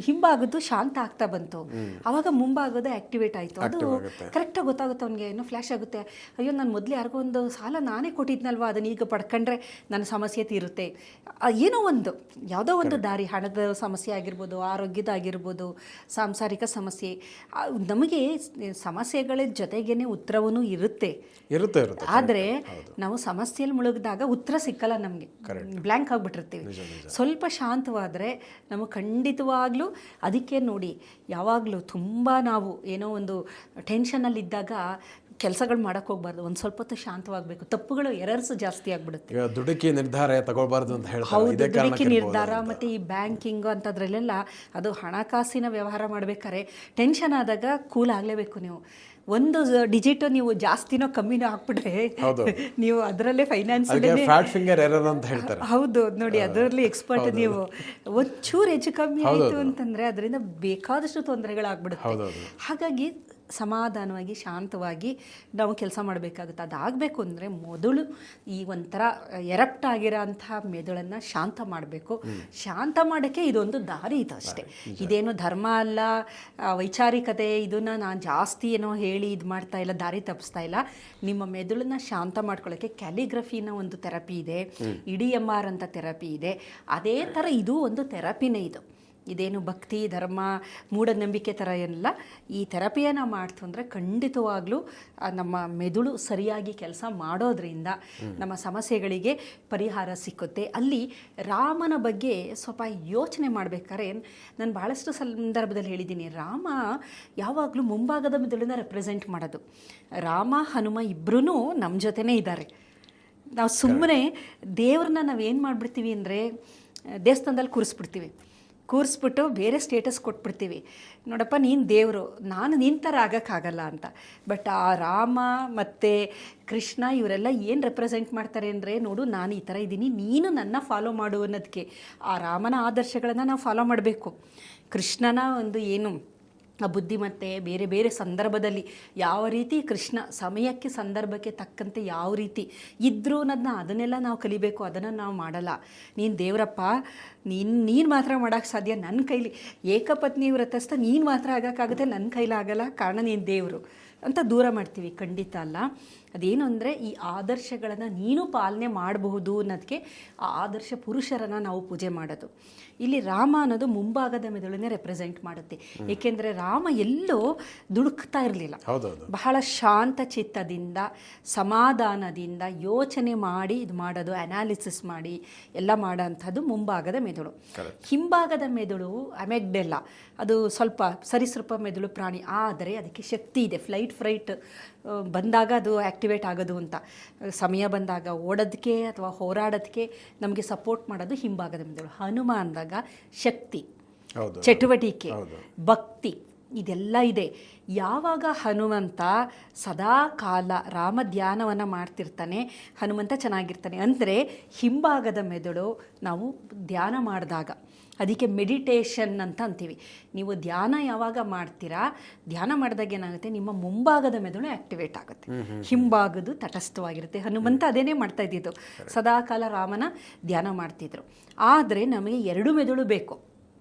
S2: ಹಿಂಭಾಗದ್ದು ಶಾಂತ ಆಗ್ತಾ ಬಂತು, ಆವಾಗ ಮುಂಭಾಗದ ಆಕ್ಟಿವೇಟ್ ಆಯಿತು. ಅದು ಕರೆಕ್ಟಾಗಿ ಗೊತ್ತಾಗುತ್ತೆ ಅವನಿಗೆ. ಏನೋ ಫ್ಲ್ಯಾಶ್ ಆಗುತ್ತೆ, ಅಯ್ಯೋ ನಾನು ಮೊದಲೇ ಯಾರಿಗೋ ಒಂದು ಸಾಲ ನಾನೇ ಕೊಟ್ಟಿದ್ನಲ್ವ, ಅದನ್ನ ಈಗ ಪಡ್ಕೊಂಡ್ರೆ ನನ್ನ ಸಮಸ್ಯೆ ತೀರುತ್ತೆ. ಏನೋ ಒಂದು ಯಾವುದೋ ಒಂದು ದಾರಿ, ಹಣದ ಸಮಸ್ಯೆ ಆಗಿರ್ಬೋದು, ಆರೋಗ್ಯದಾಗಿರ್ಬೋದು, ಸಾಂಸಾರಿಕ ಸಮಸ್ಯೆ, ನಮಗೆ ಸಮಸ್ಯೆಗಳ ಜೊತೆಗೇನೆ ಉತ್ತರವೂ ಇರುತ್ತೆ. ಆದರೆ ನಾವು ಸಮಸ್ಯೆಯಲ್ಲಿ ಮುಳುಗಿದಾಗ ಉತ್ತರ ಸಿಕ್ಕಲ್ಲ, ನಮಗೆ ಬ್ಲ್ಯಾಂಕ್ ಆಗಿಬಿಟ್ಟಿರ್ತೀವಿ. ಸ್ವಲ್ಪ ಶಾಂತವಾದರೆ ನಮಗೆ ಖಂಡಿತವಾಗ್ಲೂ, ಅದಕ್ಕೆ ನೋಡಿ ಯಾವಾಗಲೂ ತುಂಬ ನಾವು ಏನೋ ಒಂದು ಟೆನ್ಷನಲ್ಲಿದ್ದಾಗ ಕೆಲಸಗಳು ಮಾಡೋಕ್ಕೆ ಹೋಗ್ಬಾರ್ದು, ಒಂದು ಸ್ವಲ್ಪ ಹೊತ್ತು ಶಾಂತವಾಗಬೇಕು. ತಪ್ಪುಗಳು, ಎರರ್ಸ್ ಜಾಸ್ತಿ ಆಗಿಬಿಡುತ್ತೆ.
S1: ದುಡುಕಿ ನಿರ್ಧಾರ ತಗೊಳ್ಬಾರ್ದು ಅಂತ ಹೇಳ್ತಾರೆ.
S2: ಹೌದು, ದುಡುಕಿ ನಿರ್ಧಾರ ಮತ್ತು ಈ ಬ್ಯಾಂಕಿಂಗು ಅಂಥದ್ರಲ್ಲೆಲ್ಲ ಅದು ಹಣಕಾಸಿನ ವ್ಯವಹಾರ ಮಾಡಬೇಕಾದ್ರೆ ಟೆನ್ಷನ್ ಆದಾಗ ಕೂಲ್ ಆಗಲೇಬೇಕು. ನೀವು ಒಂದು ಡಿಜಿಟ್ ನೀವು ಜಾಸ್ತಿನೋ ಕಮ್ಮಿನೋ ಹಾಕ್ಬಿಟ್ರೆ ನೀವು ಅದರಲ್ಲೇ ಫೈನಾನ್ಸ್ ಹೌದು ನೋಡಿ, ಅದರಲ್ಲಿ ಎಕ್ಸ್ಪರ್ಟ್. ನೀವು ಒಂಚೂರು ಹೆಚ್ಚು ಕಮ್ಮಿ ಆಯಿತು ಅಂತಂದರೆ ಅದರಿಂದ ಬೇಕಾದಷ್ಟು ತೊಂದರೆಗಳಾಗ್ಬಿಡುತ್ತೆ. ಹಾಗಾಗಿ ಸಮಾಧಾನವಾಗಿ ಶಾಂತವಾಗಿ ನಾವು ಕೆಲಸ ಮಾಡಬೇಕಾಗುತ್ತೆ. ಅದಾಗಬೇಕು ಅಂದರೆ ಮೊದಲು ಈ ಒಂಥರ ಎರಪ್ಟ್ ಆಗಿರೋ ಅಂತಹ ಮೆದುಳನ್ನು ಶಾಂತ ಮಾಡಬೇಕು. ಶಾಂತ ಮಾಡೋಕ್ಕೆ ಇದೊಂದು ದಾರಿ ಇದು ಅಷ್ಟೇ. ಇದೇನು ಧರ್ಮ ಅಲ್ಲ, ವೈಚಾರಿಕತೆ, ಇದನ್ನು ನಾನು ಜಾಸ್ತಿ ಏನೋ ಹೇಳಿ ಇದು ಮಾಡ್ತಾ ಇಲ್ಲ, ದಾರಿ ತಪ್ಪಿಸ್ತಾ ಇಲ್ಲ. ನಿಮ್ಮ ಮೆದುಳನ್ನ ಶಾಂತ ಮಾಡ್ಕೊಳ್ಳೋಕ್ಕೆ ಕ್ಯಾಲಿಗ್ರಫಿನ ಒಂದು ಥೆರಪಿ ಇದೆ, EDMR ಅಂತ ಥೆರಪಿ ಇದೆ. ಅದೇ ಥರ ಇದು ಒಂದು ಥೆರಪಿನೇ. ಇದು ಇದೇನು ಭಕ್ತಿ ಧರ್ಮ ಮೂಢನಂಬಿಕೆ ಥರ ಏನಿಲ್ಲ. ಈ ಥೆರಪಿಯನ್ನು ಮಾಡ್ತು ಅಂದರೆ ಖಂಡಿತವಾಗ್ಲೂ ನಮ್ಮ ಮೆದುಳು ಸರಿಯಾಗಿ ಕೆಲಸ ಮಾಡೋದ್ರಿಂದ ನಮ್ಮ ಸಮಸ್ಯೆಗಳಿಗೆ ಪರಿಹಾರ ಸಿಕ್ಕುತ್ತೆ. ಅಲ್ಲಿ ರಾಮನ ಬಗ್ಗೆ ಸ್ವಲ್ಪ ಯೋಚನೆ ಮಾಡಬೇಕಾದ್ರೆ ನಾನು ಭಾಳಷ್ಟು ಸಂದರ್ಭದಲ್ಲಿ ಹೇಳಿದ್ದೀನಿ, ರಾಮ ಯಾವಾಗಲೂ ಮುಂಭಾಗದ ಮೆದುಳನ್ನ ರೆಪ್ರೆಸೆಂಟ್ ಮಾಡೋದು. ರಾಮ ಹನುಮ ಇಬ್ಬರೂ ನಮ್ಮ ಜೊತೆನೇ ಇದ್ದಾರೆ. ನಾವು ಸುಮ್ಮನೆ ದೇವ್ರನ್ನ ನಾವೇನು ಮಾಡಿಬಿಡ್ತೀವಿ ಅಂದರೆ ದೇವಸ್ಥಾನದಲ್ಲಿ ಕೂರಿಸ್ಬಿಟ್ಟು ಬೇರೆ ಸ್ಟೇಟಸ್ ಕೊಟ್ಬಿಡ್ತೀವಿ, ನೋಡಪ್ಪ ನೀನು ದೇವರು, ನಾನು ನಿನ್ನ ಥರ ಆಗೋಕ್ಕಾಗಲ್ಲ ಅಂತ. ಬಟ್ ಆ ರಾಮ ಮತ್ತು ಕೃಷ್ಣ ಇವರೆಲ್ಲ ಏನು ರೆಪ್ರೆಸೆಂಟ್ ಮಾಡ್ತಾರೆ ಅಂದರೆ, ನೋಡು ನಾನು ಈ ಥರ ಇದ್ದೀನಿ, ನೀನು ನನ್ನ ಫಾಲೋ ಮಾಡು ಅನ್ನೋದಕ್ಕೆ. ಆ ರಾಮನ ಆದರ್ಶಗಳನ್ನು ನಾವು ಫಾಲೋ ಮಾಡಬೇಕು. ಕೃಷ್ಣನ ಒಂದು ಏನು ಆ ಬುದ್ಧಿಮತ್ತೆ ಬೇರೆ ಬೇರೆ ಸಂದರ್ಭದಲ್ಲಿ ಯಾವ ರೀತಿ ಕೃಷ್ಣ ಸಮಯಕ್ಕೆ ಸಂದರ್ಭಕ್ಕೆ ತಕ್ಕಂತೆ ಯಾವ ರೀತಿ ಇದ್ರೂ ಅದನ್ನೆಲ್ಲ ನಾವು ಕಲಿಬೇಕು. ಅದನ್ನು ನಾವು ಮಾಡಲ್ಲ. ನೀನು ದೇವರಪ್ಪ, ನೀನು ಮಾತ್ರ ಮಾಡೋಕ್ಕೆ ಸಾಧ್ಯ, ನನ್ನ ಕೈಲಿ ಏಕಪತ್ನಿ ವ್ರತಸ್ಥ ನೀನು ಮಾತ್ರ ಆಗೋಕ್ಕಾಗುತ್ತೆ, ನನ್ನ ಕೈಲಾಗಲ್ಲ, ಕಾರಣ ನೀನು ದೇವರು ಅಂತ ದೂರ ಮಾಡ್ತೀವಿ. ಖಂಡಿತ ಅಲ್ಲ. ಅದೇನು ಅಂದರೆ ಈ ಆದರ್ಶಗಳನ್ನು ನೀನು ಪಾಲನೆ ಮಾಡಬಹುದು ಅನ್ನೋದಕ್ಕೆ ಆ ಆದರ್ಶ ಪುರುಷರನ್ನು ನಾವು ಪೂಜೆ ಮಾಡೋದು. ಇಲ್ಲಿ ರಾಮ ಅನ್ನೋದು ಮುಂಭಾಗದ ಮೆದುಳನ್ನೇ ರೆಪ್ರೆಸೆಂಟ್ ಮಾಡುತ್ತೆ. ಏಕೆಂದರೆ ರಾಮ ಎಲ್ಲೋ ದುಡುಕ್ತಾ ಇರಲಿಲ್ಲ, ಬಹಳ ಶಾಂತ ಚಿತ್ತದಿಂದ ಸಮಾಧಾನದಿಂದ ಯೋಚನೆ ಮಾಡಿ ಇದು ಮಾಡೋದು, ಅನಾಲಿಸಿಸ್ ಮಾಡಿ ಎಲ್ಲ ಮಾಡೋ ಅಂಥದ್ದು ಮುಂಭಾಗದ ಮೆದುಳು. ಹಿಂಭಾಗದ ಮೆದುಳು ಅಮೆಗ್ಡೆಲ್ಲ, ಅದು ಸ್ವಲ್ಪ ಸರೀಸೃಪ ಮೆದುಳು ಪ್ರಾಣಿ, ಆದರೆ ಅದಕ್ಕೆ ಶಕ್ತಿ ಇದೆ. ಫ್ರೈಟ್ ಬಂದಾಗ ಅದು ಆ್ಯಕ್ಟಿವೇಟ್ ಆಗೋದು ಅಂತ, ಸಮಯ ಬಂದಾಗ ಓಡೋದಕ್ಕೆ ಅಥವಾ ಹೋರಾಡೋದಕ್ಕೆ ನಮಗೆ ಸಪೋರ್ಟ್ ಮಾಡೋದು ಹಿಂಭಾಗದ ಮೆದುಳು. ಹನುಮ ಅಂದಾಗ ಶಕ್ತಿ, ಚಟುವಟಿಕೆ, ಭಕ್ತಿ ಇದೆಲ್ಲ ಇದೆ. ಯಾವಾಗ ಹನುಮಂತ ಸದಾ ಕಾಲ ರಾಮ ಧ್ಯಾನವನ್ನು ಮಾಡ್ತಿರ್ತಾನೆ, ಹನುಮಂತ ಚೆನ್ನಾಗಿರ್ತಾನೆ ಅಂದರೆ ಹಿಂಭಾಗದ ಮೆದುಳು ನಾವು ಧ್ಯಾನ ಮಾಡಿದಾಗ, ಅದಕ್ಕೆ ಮೆಡಿಟೇಷನ್ ಅಂತ ಅಂತೀವಿ. ನೀವು ಧ್ಯಾನ ಯಾವಾಗ ಮಾಡ್ತೀರಾ, ಧ್ಯಾನ ಮಾಡಿದಾಗ ಏನಾಗುತ್ತೆ, ನಿಮ್ಮ ಮುಂಭಾಗದ ಮೆದುಳು ಆ್ಯಕ್ಟಿವೇಟ್ ಆಗುತ್ತೆ, ಹಿಂಭಾಗದು ತಟಸ್ಥವಾಗಿರುತ್ತೆ. ಹನುಮಂತ ಅದೇನೇ ಮಾಡ್ತಾ ಇದ್ದಿದ್ದು, ಸದಾಕಾಲ ರಾಮನ ಧ್ಯಾನ ಮಾಡ್ತಿದ್ರು. ಆದರೆ ನಮಗೆ ಎರಡು ಮೆದುಳು ಬೇಕು.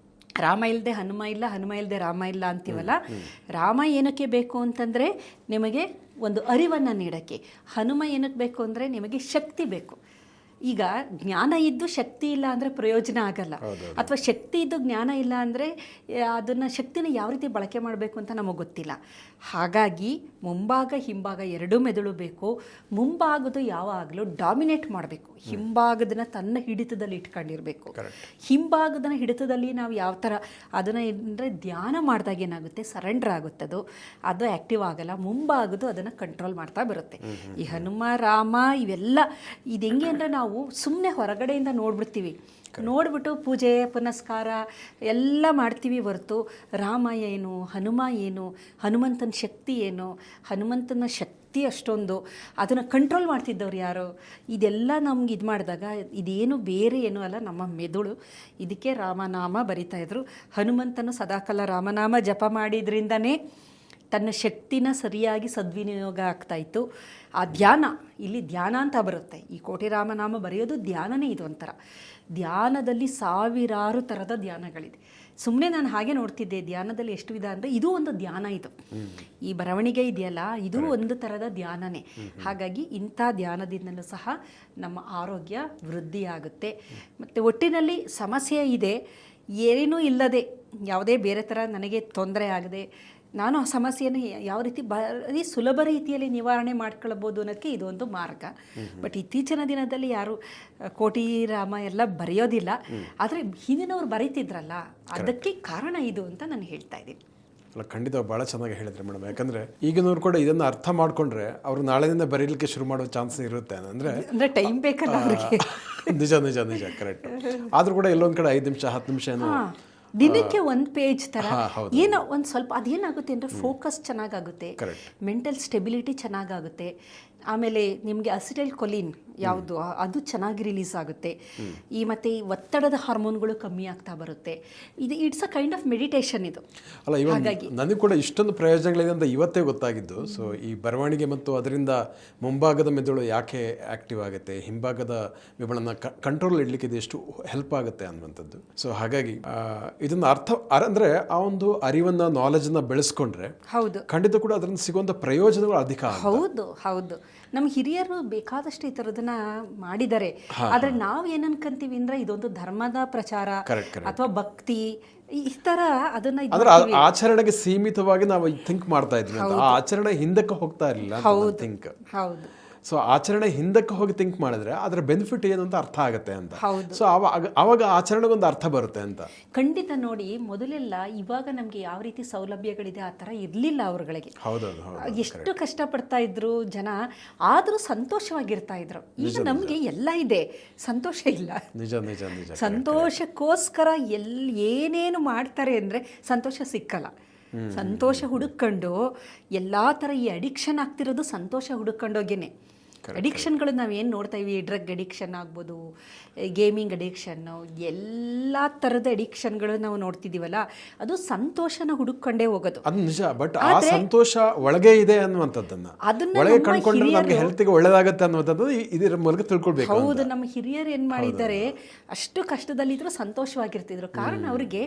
S2: ರಾಮ ಇಲ್ಲದೆ ಹನುಮ ಇಲ್ಲ, ಹನುಮ ಇಲ್ಲದೆ ರಾಮ ಇಲ್ಲ ಅಂತೀವಲ್ಲ. ರಾಮ ಏನಕ್ಕೆ ಬೇಕು ಅಂತಂದರೆ ನಿಮಗೆ ಒಂದು ಅರಿವನ್ನು ನೀಡೋಕ್ಕೆ, ಹನುಮ ಏನಕ್ಕೆ ಬೇಕು ಅಂದರೆ ನಿಮಗೆ ಶಕ್ತಿ ಬೇಕು. ಈಗ ಜ್ಞಾನ ಇದ್ದು ಶಕ್ತಿ ಇಲ್ಲ ಅಂದರೆ ಪ್ರಯೋಜನ ಆಗಲ್ಲ, ಅಥವಾ ಶಕ್ತಿ ಇದ್ದು ಜ್ಞಾನ ಇಲ್ಲ ಅಂದರೆ ಅದನ್ನು ಶಕ್ತಿನ ಯಾವ ರೀತಿ ಬಳಕೆ ಮಾಡಬೇಕು ಅಂತ ನಮಗೆ ಗೊತ್ತಿಲ್ಲ. ಹಾಗಾಗಿ ಮುಂಭಾಗ ಹಿಂಭಾಗ ಎರಡೂ ಮೆದುಳು ಬೇಕು. ಮುಂಭಾಗದು ಯಾವಾಗಲೂ ಡಾಮಿನೇಟ್ ಮಾಡಬೇಕು, ಹಿಂಭಾಗದನ್ನ ತನ್ನ ಹಿಡಿತದಲ್ಲಿ ಇಟ್ಕೊಂಡಿರಬೇಕು. ಹಿಂಭಾಗದನ್ನ ಹಿಡಿತದಲ್ಲಿ ನಾವು ಯಾವ ಥರ ಅದನ್ನು ಅಂದರೆ ಧ್ಯಾನ ಮಾಡಿದಾಗ ಏನಾಗುತ್ತೆ, ಸರೆಂಡರ್ ಆಗುತ್ತದು, ಅದು ಆ್ಯಕ್ಟಿವ್ ಆಗಲ್ಲ. ಮುಂಭಾಗದು ಅದನ್ನು ಕಂಟ್ರೋಲ್ ಮಾಡ್ತಾ ಬರುತ್ತೆ. ಈ ಹನುಮ ರಾಮ ಇವೆಲ್ಲ ಇದು ಹೆಂಗೆ ಅಂದರೆ, ನಾವು ಸುಮ್ಮನೆ ಹೊರಗಡೆಯಿಂದ ನೋಡ್ಬಿಟ್ಟು ಪೂಜೆ ಪುನಸ್ಕಾರ ಎಲ್ಲ ಮಾಡ್ತೀವಿ ಹೊರತು ರಾಮ ಏನು, ಹನುಮ ಏನು, ಹನುಮಂತನ ಶಕ್ತಿ ಏನು, ಹನುಮಂತನ ಶಕ್ತಿ ಅಷ್ಟೊಂದು ಅದನ್ನು ಕಂಟ್ರೋಲ್ ಮಾಡ್ತಿದ್ದವ್ರು ಯಾರು, ಇದೆಲ್ಲ ನಮ್ಗೆ ಇದು ಮಾಡಿದಾಗ ಇದೇನು ಬೇರೆ ಏನೂ ಅಲ್ಲ, ನಮ್ಮ ಮೆದುಳು. ಇದಕ್ಕೆ ರಾಮನಾಮ ಬರಿತಾಯಿದ್ರು. ಹನುಮಂತನು ಸದಾಕಾಲ ರಾಮನಾಮ ಜಪ ಮಾಡಿದ್ರಿಂದನೇ ತನ್ನ ಶಕ್ತಿನ ಸರಿಯಾಗಿ ಸದ್ವಿನಿಯೋಗ ಆಗ್ತಾಯಿತ್ತು. ಆ ಧ್ಯಾನ, ಇಲ್ಲಿ ಧ್ಯಾನ ಅಂತ ಬರುತ್ತೆ. ಈ ಕೋಟಿ ರಾಮನಾಮ ಬರೆಯೋದು ಧ್ಯಾನನೇ. ಇದು ಒಂಥರ ಧ್ಯಾನದಲ್ಲಿ ಸಾವಿರಾರು ಥರದ ಧ್ಯಾನಗಳಿದೆ. ಸುಮ್ಮನೆ ನಾನು ಹಾಗೆ ನೋಡ್ತಿದ್ದೆ, ಧ್ಯಾನದಲ್ಲಿ ಎಷ್ಟು ವಿಧ ಅಂದರೆ ಇದು ಒಂದು ಧ್ಯಾನ. ಇದು ಈ ಬರವಣಿಗೆ ಇದೆಯಲ್ಲ, ಇದು ಒಂದು ಥರದ ಧ್ಯಾನನೇ. ಹಾಗಾಗಿ ಇಂಥ ಧ್ಯಾನದಿಂದಲೂ ಸಹ ನಮ್ಮ ಆರೋಗ್ಯ ವೃದ್ಧಿಯಾಗುತ್ತೆ. ಮತ್ತು ಒಟ್ಟಿನಲ್ಲಿ ಸಮಸ್ಯೆ ಇದೆ, ಏನೂ ಇಲ್ಲದೆ ಯಾವುದೇ ಬೇರೆ ಥರ ನನಗೆ ತೊಂದರೆ ಆಗದೆ ನಾನು ಆ ಸಮಸ್ಯೆಯನ್ನು ಯಾವ ರೀತಿ ಬರೀ ಸುಲಭ ರೀತಿಯಲ್ಲಿ ನಿವಾರಣೆ ಮಾಡ್ಕೊಳ್ಬೋದು ಅನ್ನೋದಕ್ಕೆ ಇದೊಂದು ಮಾರ್ಗ. ಬಟ್ ಇತ್ತೀಚಿನ ದಿನದಲ್ಲಿ ಯಾರು ಕೋಟಿ ರಾಮ ಎಲ್ಲ ಬರೆಯೋದಿಲ್ಲ, ಆದರೆ ಹಿಂದಿನವ್ರು ಬರೀತಿದ್ರಲ್ಲ, ಅದಕ್ಕೆ ಕಾರಣ ಇದು ಅಂತ ನಾನು ಹೇಳ್ತಾ ಇದ್ದೀನಿ.
S1: ಅಲ್ಲ, ಖಂಡಿತ ಭಾಳ ಚೆನ್ನಾಗಿ ಹೇಳಿದ್ರಿ ಮೇಡಮ್. ಯಾಕಂದರೆ ಈಗಿನವ್ರು ಕೂಡ ಇದನ್ನು ಅರ್ಥ ಮಾಡಿಕೊಂಡ್ರೆ ಅವರು ನಾಳೆದಿಂದ ಬರೀಲಿಕ್ಕೆ ಶುರು ಮಾಡೋ ಚಾನ್ಸ್ ಇರುತ್ತೆ. ಅಂದರೆ
S2: ಟೈಮ್ ಬೇಕಲ್ಲ ಅವರಿಗೆ.
S1: ನಿಜ ನಿಜ ನಿಜ ಕರೆಕ್ಟ್. ಆದರೂ ಕೂಡ ಎಲ್ಲೊಂದು ಕಡೆ 5 ನಿಮಿಷ 10 ನಿಮಿಷ ಏನೋ
S2: ದಿನಕ್ಕೆ ಒಂದು ಪೇಜ್ ಥರ ಏನೋ ಒಂದು ಸ್ವಲ್ಪ ಅದೇನಾಗುತ್ತೆ ಅಂದರೆ ಫೋಕಸ್ ಚೆನ್ನಾಗಾಗುತ್ತೆ, ಮೆಂಟಲ್ ಸ್ಟೆಬಿಲಿಟಿ ಚೆನ್ನಾಗಾಗುತ್ತೆ. ಆಮೇಲೆ ನಿಮಗೆ ಅಸಿಟೈಲ್ ಕೊಲಿನ್ ಯಾವುದು ಅದು ಚೆನ್ನಾಗಿ ರಿಲೀಸ್ ಆಗುತ್ತೆ. ಮತ್ತು ಈ ಒತ್ತಡದ ಹಾರ್ಮೋನ್ಗಳು ಕಮ್ಮಿ ಆಗ್ತಾ ಬರುತ್ತೆ. ಇದು it's a kind of meditation ಇದು.
S1: ಅಲ್ಲ, ಹಾಗಾಗಿ ನನಗೆ ಕೂಡ ಇಷ್ಟೊಂದು ಪ್ರಯೋಜನಗಳಿದೆ ಅಂತ ಇವತ್ತೇ ಗೊತ್ತಾಗಿದ್ದು. ಸೊ ಈ ಬರವಣಿಗೆ ಮತ್ತು ಅದರಿಂದ ಮುಂಭಾಗದ ಮೆದುಳು ಯಾಕೆ ಆ್ಯಕ್ಟಿವ್ ಆಗುತ್ತೆ, ಹಿಂಭಾಗದ ಮೆದುಳನ್ನು ಕಂಟ್ರೋಲ್ ಇಡಲಿಕ್ಕೆ ಇದು ಎಷ್ಟು ಹೆಲ್ಪ್ ಆಗುತ್ತೆ ಅನ್ನುವಂಥದ್ದು. ಸೊ ಹಾಗಾಗಿ ಇದನ್ನು ಅಂದರೆ ಆ ಒಂದು ಅರಿವನ್ನು ನಾಲೆಜನ್ನು ಬೆಳೆಸ್ಕೊಂಡ್ರೆ
S2: ಹೌದು,
S1: ಖಂಡಿತ ಕೂಡ ಅದರಿಂದ ಸಿಗುವಂಥ ಪ್ರಯೋಜನಗಳು ಅಧಿಕ.
S2: ಹೌದು ಹೌದು. ನಮ್ಮ ಹಿರಿಯರು ಬೇಕಾದಷ್ಟು ಈ ಥರದನ್ನ ಮಾಡಿದ್ದಾರೆ. ಆದರೆ ನಾವು ಏನು ಅನ್ಕೊಂತೀವಿ ಅಂದರೆ ಇದೊಂದು ಧರ್ಮದ ಪ್ರಚಾರ ಅಥವಾ ಭಕ್ತಿ ಈ ಥರ ಅದನ್ನ
S1: ಅಂದ್ರೆ ಆಚರಣೆಗೆ ಸೀಮಿತವಾಗಿ ನಾವು ಥಿಂಕ್ ಮಾಡ್ತಾ ಇದ್ವಿ ಅಂತ, ಆ ಆಚರಣೆ ಹಿಂದಕ್ಕೆ ಹೋಗ್ತಾ ಇರಲಿಲ್ಲ ಥಿಂಕ್.
S2: ಹೌದು.
S1: ಸೊ ಆಚರಣೆ ಹಿಂದಕ್ಕೆ ಹೋಗಿ ಥಿಂಕ್ ಮಾಡಿದ್ರೆ ಅದರ ಬೆನಿಫಿಟ್ ಏನು ಅಂತ ಅರ್ಥ ಆಗುತ್ತೆ ಅಂತ.
S2: ಹೌದು.
S1: ಸೊ ಅವಾಗ ಆಚರಣೆಗೊಂದು ಅರ್ಥ ಬರುತ್ತೆ ಅಂತ.
S2: ಖಂಡಿತ. ನೋಡಿ, ಮೊದಲೆಲ್ಲ ಇವಾಗ ನಮಗೆ ಯಾವ ರೀತಿ ಸೌಲಭ್ಯಗಳಿದೆ ಆ ಥರ ಇರಲಿಲ್ಲ ಅವ್ರಗಳಿಗೆ. ಎಷ್ಟು ಕಷ್ಟಪಡ್ತಾ ಇದ್ರು ಜನ, ಆದರೂ ಸಂತೋಷವಾಗಿರ್ತಾ ಇದ್ರು. ಈಗ ನಮಗೆ ಎಲ್ಲ ಇದೆ, ಸಂತೋಷ ಇಲ್ಲ.
S1: ನಿಜ ನಿಜ ನಿಜ.
S2: ಸಂತೋಷಕ್ಕೋಸ್ಕರ ಏನೇನು ಮಾಡ್ತಾರೆ ಅಂದರೆ ಸಂತೋಷ ಸಿಕ್ಕಲ್ಲ. ಸಂತೋಷ ಹುಡುಕೊಂಡು ಎಲ್ಲ ಥರ ಈ ಅಡಿಕ್ಷನ್ ಆಗ್ತಿರೋದು ಸಂತೋಷ ಹುಡುಕೊಂಡೋಗೇನೆ. ಅಡಿಕ್ಷನ್ಗಳು ನಾವೇನು ನೋಡ್ತಾ ಇವಿ, ಡ್ರಗ್ ಅಡಿಕ್ಷನ್ ಆಗ್ಬೋದು, ಗೇಮಿಂಗ್ ಅಡಿಕ್ಷನ್ನು, ಎಲ್ಲ ಥರದ ಅಡಿಕ್ಷನ್ಗಳು ನಾವು ನೋಡ್ತಿದ್ದೀವಲ್ಲ, ಅದು ಸಂತೋಷನ ಹುಡುಕೊಂಡೇ ಹೋಗೋದು.
S1: ಅದು ನಿಜ. ಬಟ್ ಆ ಸಂತೋಷ ಒಳಗೆ ಇದೆ ಅನ್ನುವಂಥದ್ದನ್ನ ಒಳಗೆ ಕಂಡುಕೊಂಡ್ರೆ ನಮಗೆ ಹೆಲ್ತ್ಗೆ ಒಳ್ಳೆದಾಗತ್ತೆ ಅನ್ನುವಂಥದ್ದು ಇದರ ಮೂಲಕ ತಿಳ್ಕೊಳ್ಬೇಕು.
S2: ಹೌದು. ನಮ್ಮ ಹಿರಿಯರು ಏನು ಮಾಡಿದ್ದಾರೆ, ಅಷ್ಟು ಕಷ್ಟದಲ್ಲಿದ್ದರೂ ಸಂತೋಷವಾಗಿರ್ತಿದ್ರು. ಕಾರಣ ಅವರಿಗೆ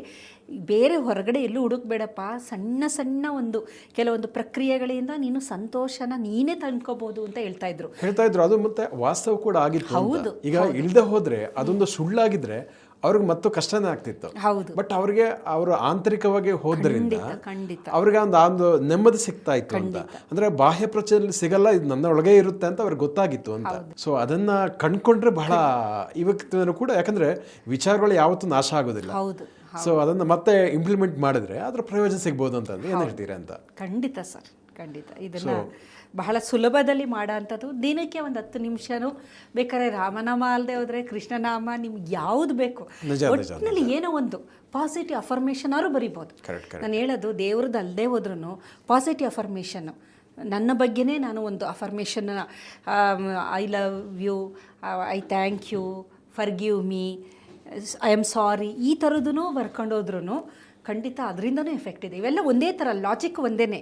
S2: ಬೇರೆ ಹೊರಗಡೆ ಎಲ್ಲೂ ಹುಡುಕ್ಬೇಡಪ್ಪ, ಸಣ್ಣ ಸಣ್ಣ ಕೆಲವೊಂದು ಪ್ರಕ್ರಿಯೆಗಳಿಂದ ನೀನು ಸಂತೋಷನ ನೀನೇ ತಂದ್ಕೋಬಹುದು ಅಂತ ಹೇಳ್ತಾ ಇದ್ರು.
S1: ಅದು ಮತ್ತೆ ವಾಸ್ತವ ಕೂಡ ಆಗಿತ್ತು. ಈಗ ಇಲ್ದೆ ಹೋದ್ರೆ ಅದೊಂದು ಸುಳ್ಳಾಗಿದ್ರೆ ಅವ್ರಿಗೆ ಮತ್ತು ಕಷ್ಟನೇ ಆಗ್ತಿತ್ತು. ಬಟ್ ಅವ್ರಿಗೆ ಅವರು ಆಂತರಿಕವಾಗಿ ಹೋದ್ರಿಂದ ಅವ್ರಿಗೆ ಒಂದು ನೆಮ್ಮದಿ ಸಿಗ್ತಾ ಇತ್ತು ಅಂತ. ಅಂದ್ರೆ ಬಾಹ್ಯ ಪ್ರಚಾರದಲ್ಲಿ ಸಿಗಲ್ಲ, ಇದು ನನ್ನ ಒಳಗೆ ಇರುತ್ತೆ ಅಂತ ಅವ್ರಿಗೆ ಗೊತ್ತಾಗಿತ್ತು ಅಂತ. ಸೊ ಅದನ್ನ ಕಂಡ್ಕೊಂಡ್ರೆ ಬಹಳ ಇವತ್ತಿನ ಕೂಡ, ಯಾಕಂದ್ರೆ ವಿಚಾರಗಳು ಯಾವತ್ತೂ ನಾಶ ಆಗೋದಿಲ್ಲ. ಸೊ ಅದನ್ನ ಮತ್ತೆ ಇಂಪ್ಲಿಮೆಂಟ್ ಮಾಡಿದ್ರೆ ಅದ್ರ ಪ್ರಯೋಜನ ಸಿಗ್ಬೋದು ಅಂತ ಏನ್ ಹೇಳ್ತೀರಾ ಅಂತ.
S2: ಖಂಡಿತ ಸರ್, ಖಂಡಿತ. ಇದನ್ನ ಬಹಳ ಸುಲಭದಲ್ಲಿ ಮಾಡೋ ಅಂಥದ್ದು. ದಿನಕ್ಕೆ ಒಂದು 10 ನಿಮಿಷನೂ ಬೇಕಾದ್ರೆ ರಾಮನಾಮ ಅಲ್ಲದೆ ಹೋದ್ರೆ ಕೃಷ್ಣನಾಮ, ನಿಮ್ಗೆ ಯಾವ್ದು ಬೇಕು ಒಟ್ಟಿನಲ್ಲಿ ಏನೋ ಒಂದು ಪಾಸಿಟಿವ್ ಅಫರ್ಮೇಷನ್ ಆದ್ರೂ ಬರಿಬೋದು. ನಾನು ಹೇಳೋದು ದೇವ್ರದ್ದು ಅಲ್ಲದೆ ಹೋದ್ರೂ ಪಾಸಿಟಿವ್ ಅಫರ್ಮೇಷನ್ನು. ನನ್ನ ಬಗ್ಗೆನೇ ನಾನು ಒಂದು affirmation, I love you, I thank you, forgive me, I am sorry, ಈ ಥರದೂ ಬರ್ಕೊಂಡೋದ್ರೂ ಖಂಡಿತ ಅದರಿಂದನೂ ಎಫೆಕ್ಟ್ ಇದೆ. ಇವೆಲ್ಲ ಒಂದೇ ಥರ, ಲಾಜಿಕ್ ಒಂದೇನೆ,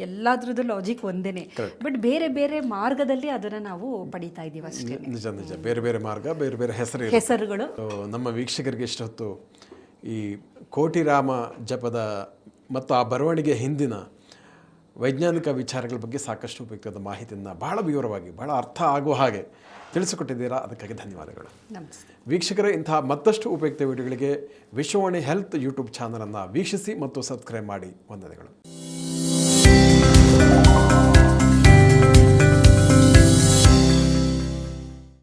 S2: ಎಲ್ಲದ್ರದ್ದು ಲಾಜಿಕ್ ಒಂದೇನೆ. ಬಟ್ ಬೇರೆ ಬೇರೆ ಮಾರ್ಗದಲ್ಲಿ ಅದನ್ನು ನಾವು ಪಡಿತಾ ಇದ್ದೀವಿ ಅಷ್ಟೇ.
S1: ನಿಜ ನಿಜ. ಬೇರೆ ಬೇರೆ ಮಾರ್ಗ, ಬೇರೆ ಬೇರೆ ಹೆಸರುಗಳು. ನಮ್ಮ ವೀಕ್ಷಕರಿಗೆ ಇಷ್ಟೊತ್ತು ಈ ಕೋಟಿ ರಾಮ ಜಪದ ಮತ್ತು ಆ ಬರವಣಿಗೆ ಹಿಂದಿನ ವೈಜ್ಞಾನಿಕ ವಿಚಾರಗಳ ಬಗ್ಗೆ ಸಾಕಷ್ಟು ಉಪಯುಕ್ತವಾದ ಮಾಹಿತಿಯನ್ನು ಬಹಳ ವಿವರವಾಗಿ, ಬಹಳ ಅರ್ಥ ಆಗುವ ಹಾಗೆ ತಿಳಿಸಿಕೊಟ್ಟಿದ್ದೀರಾ. ಅದಕ್ಕಾಗಿ ಧನ್ಯವಾದಗಳು.
S2: ನಮಸ್ತೆ
S1: ವೀಕ್ಷಕರೇ. ಇಂತಹ ಮತ್ತಷ್ಟು ಉಪಯುಕ್ತ ವಿಡಿಯೋಗಳಿಗೆ ವಿಶ್ವವಾಣಿ ಹೆಲ್ತ್ ಯೂಟ್ಯೂಬ್ ಚಾನಲನ್ನು ವೀಕ್ಷಿಸಿ ಮತ್ತು ಸಬ್ಸ್ಕ್ರೈಬ್ ಮಾಡಿ. ವಂದನೆಗಳು.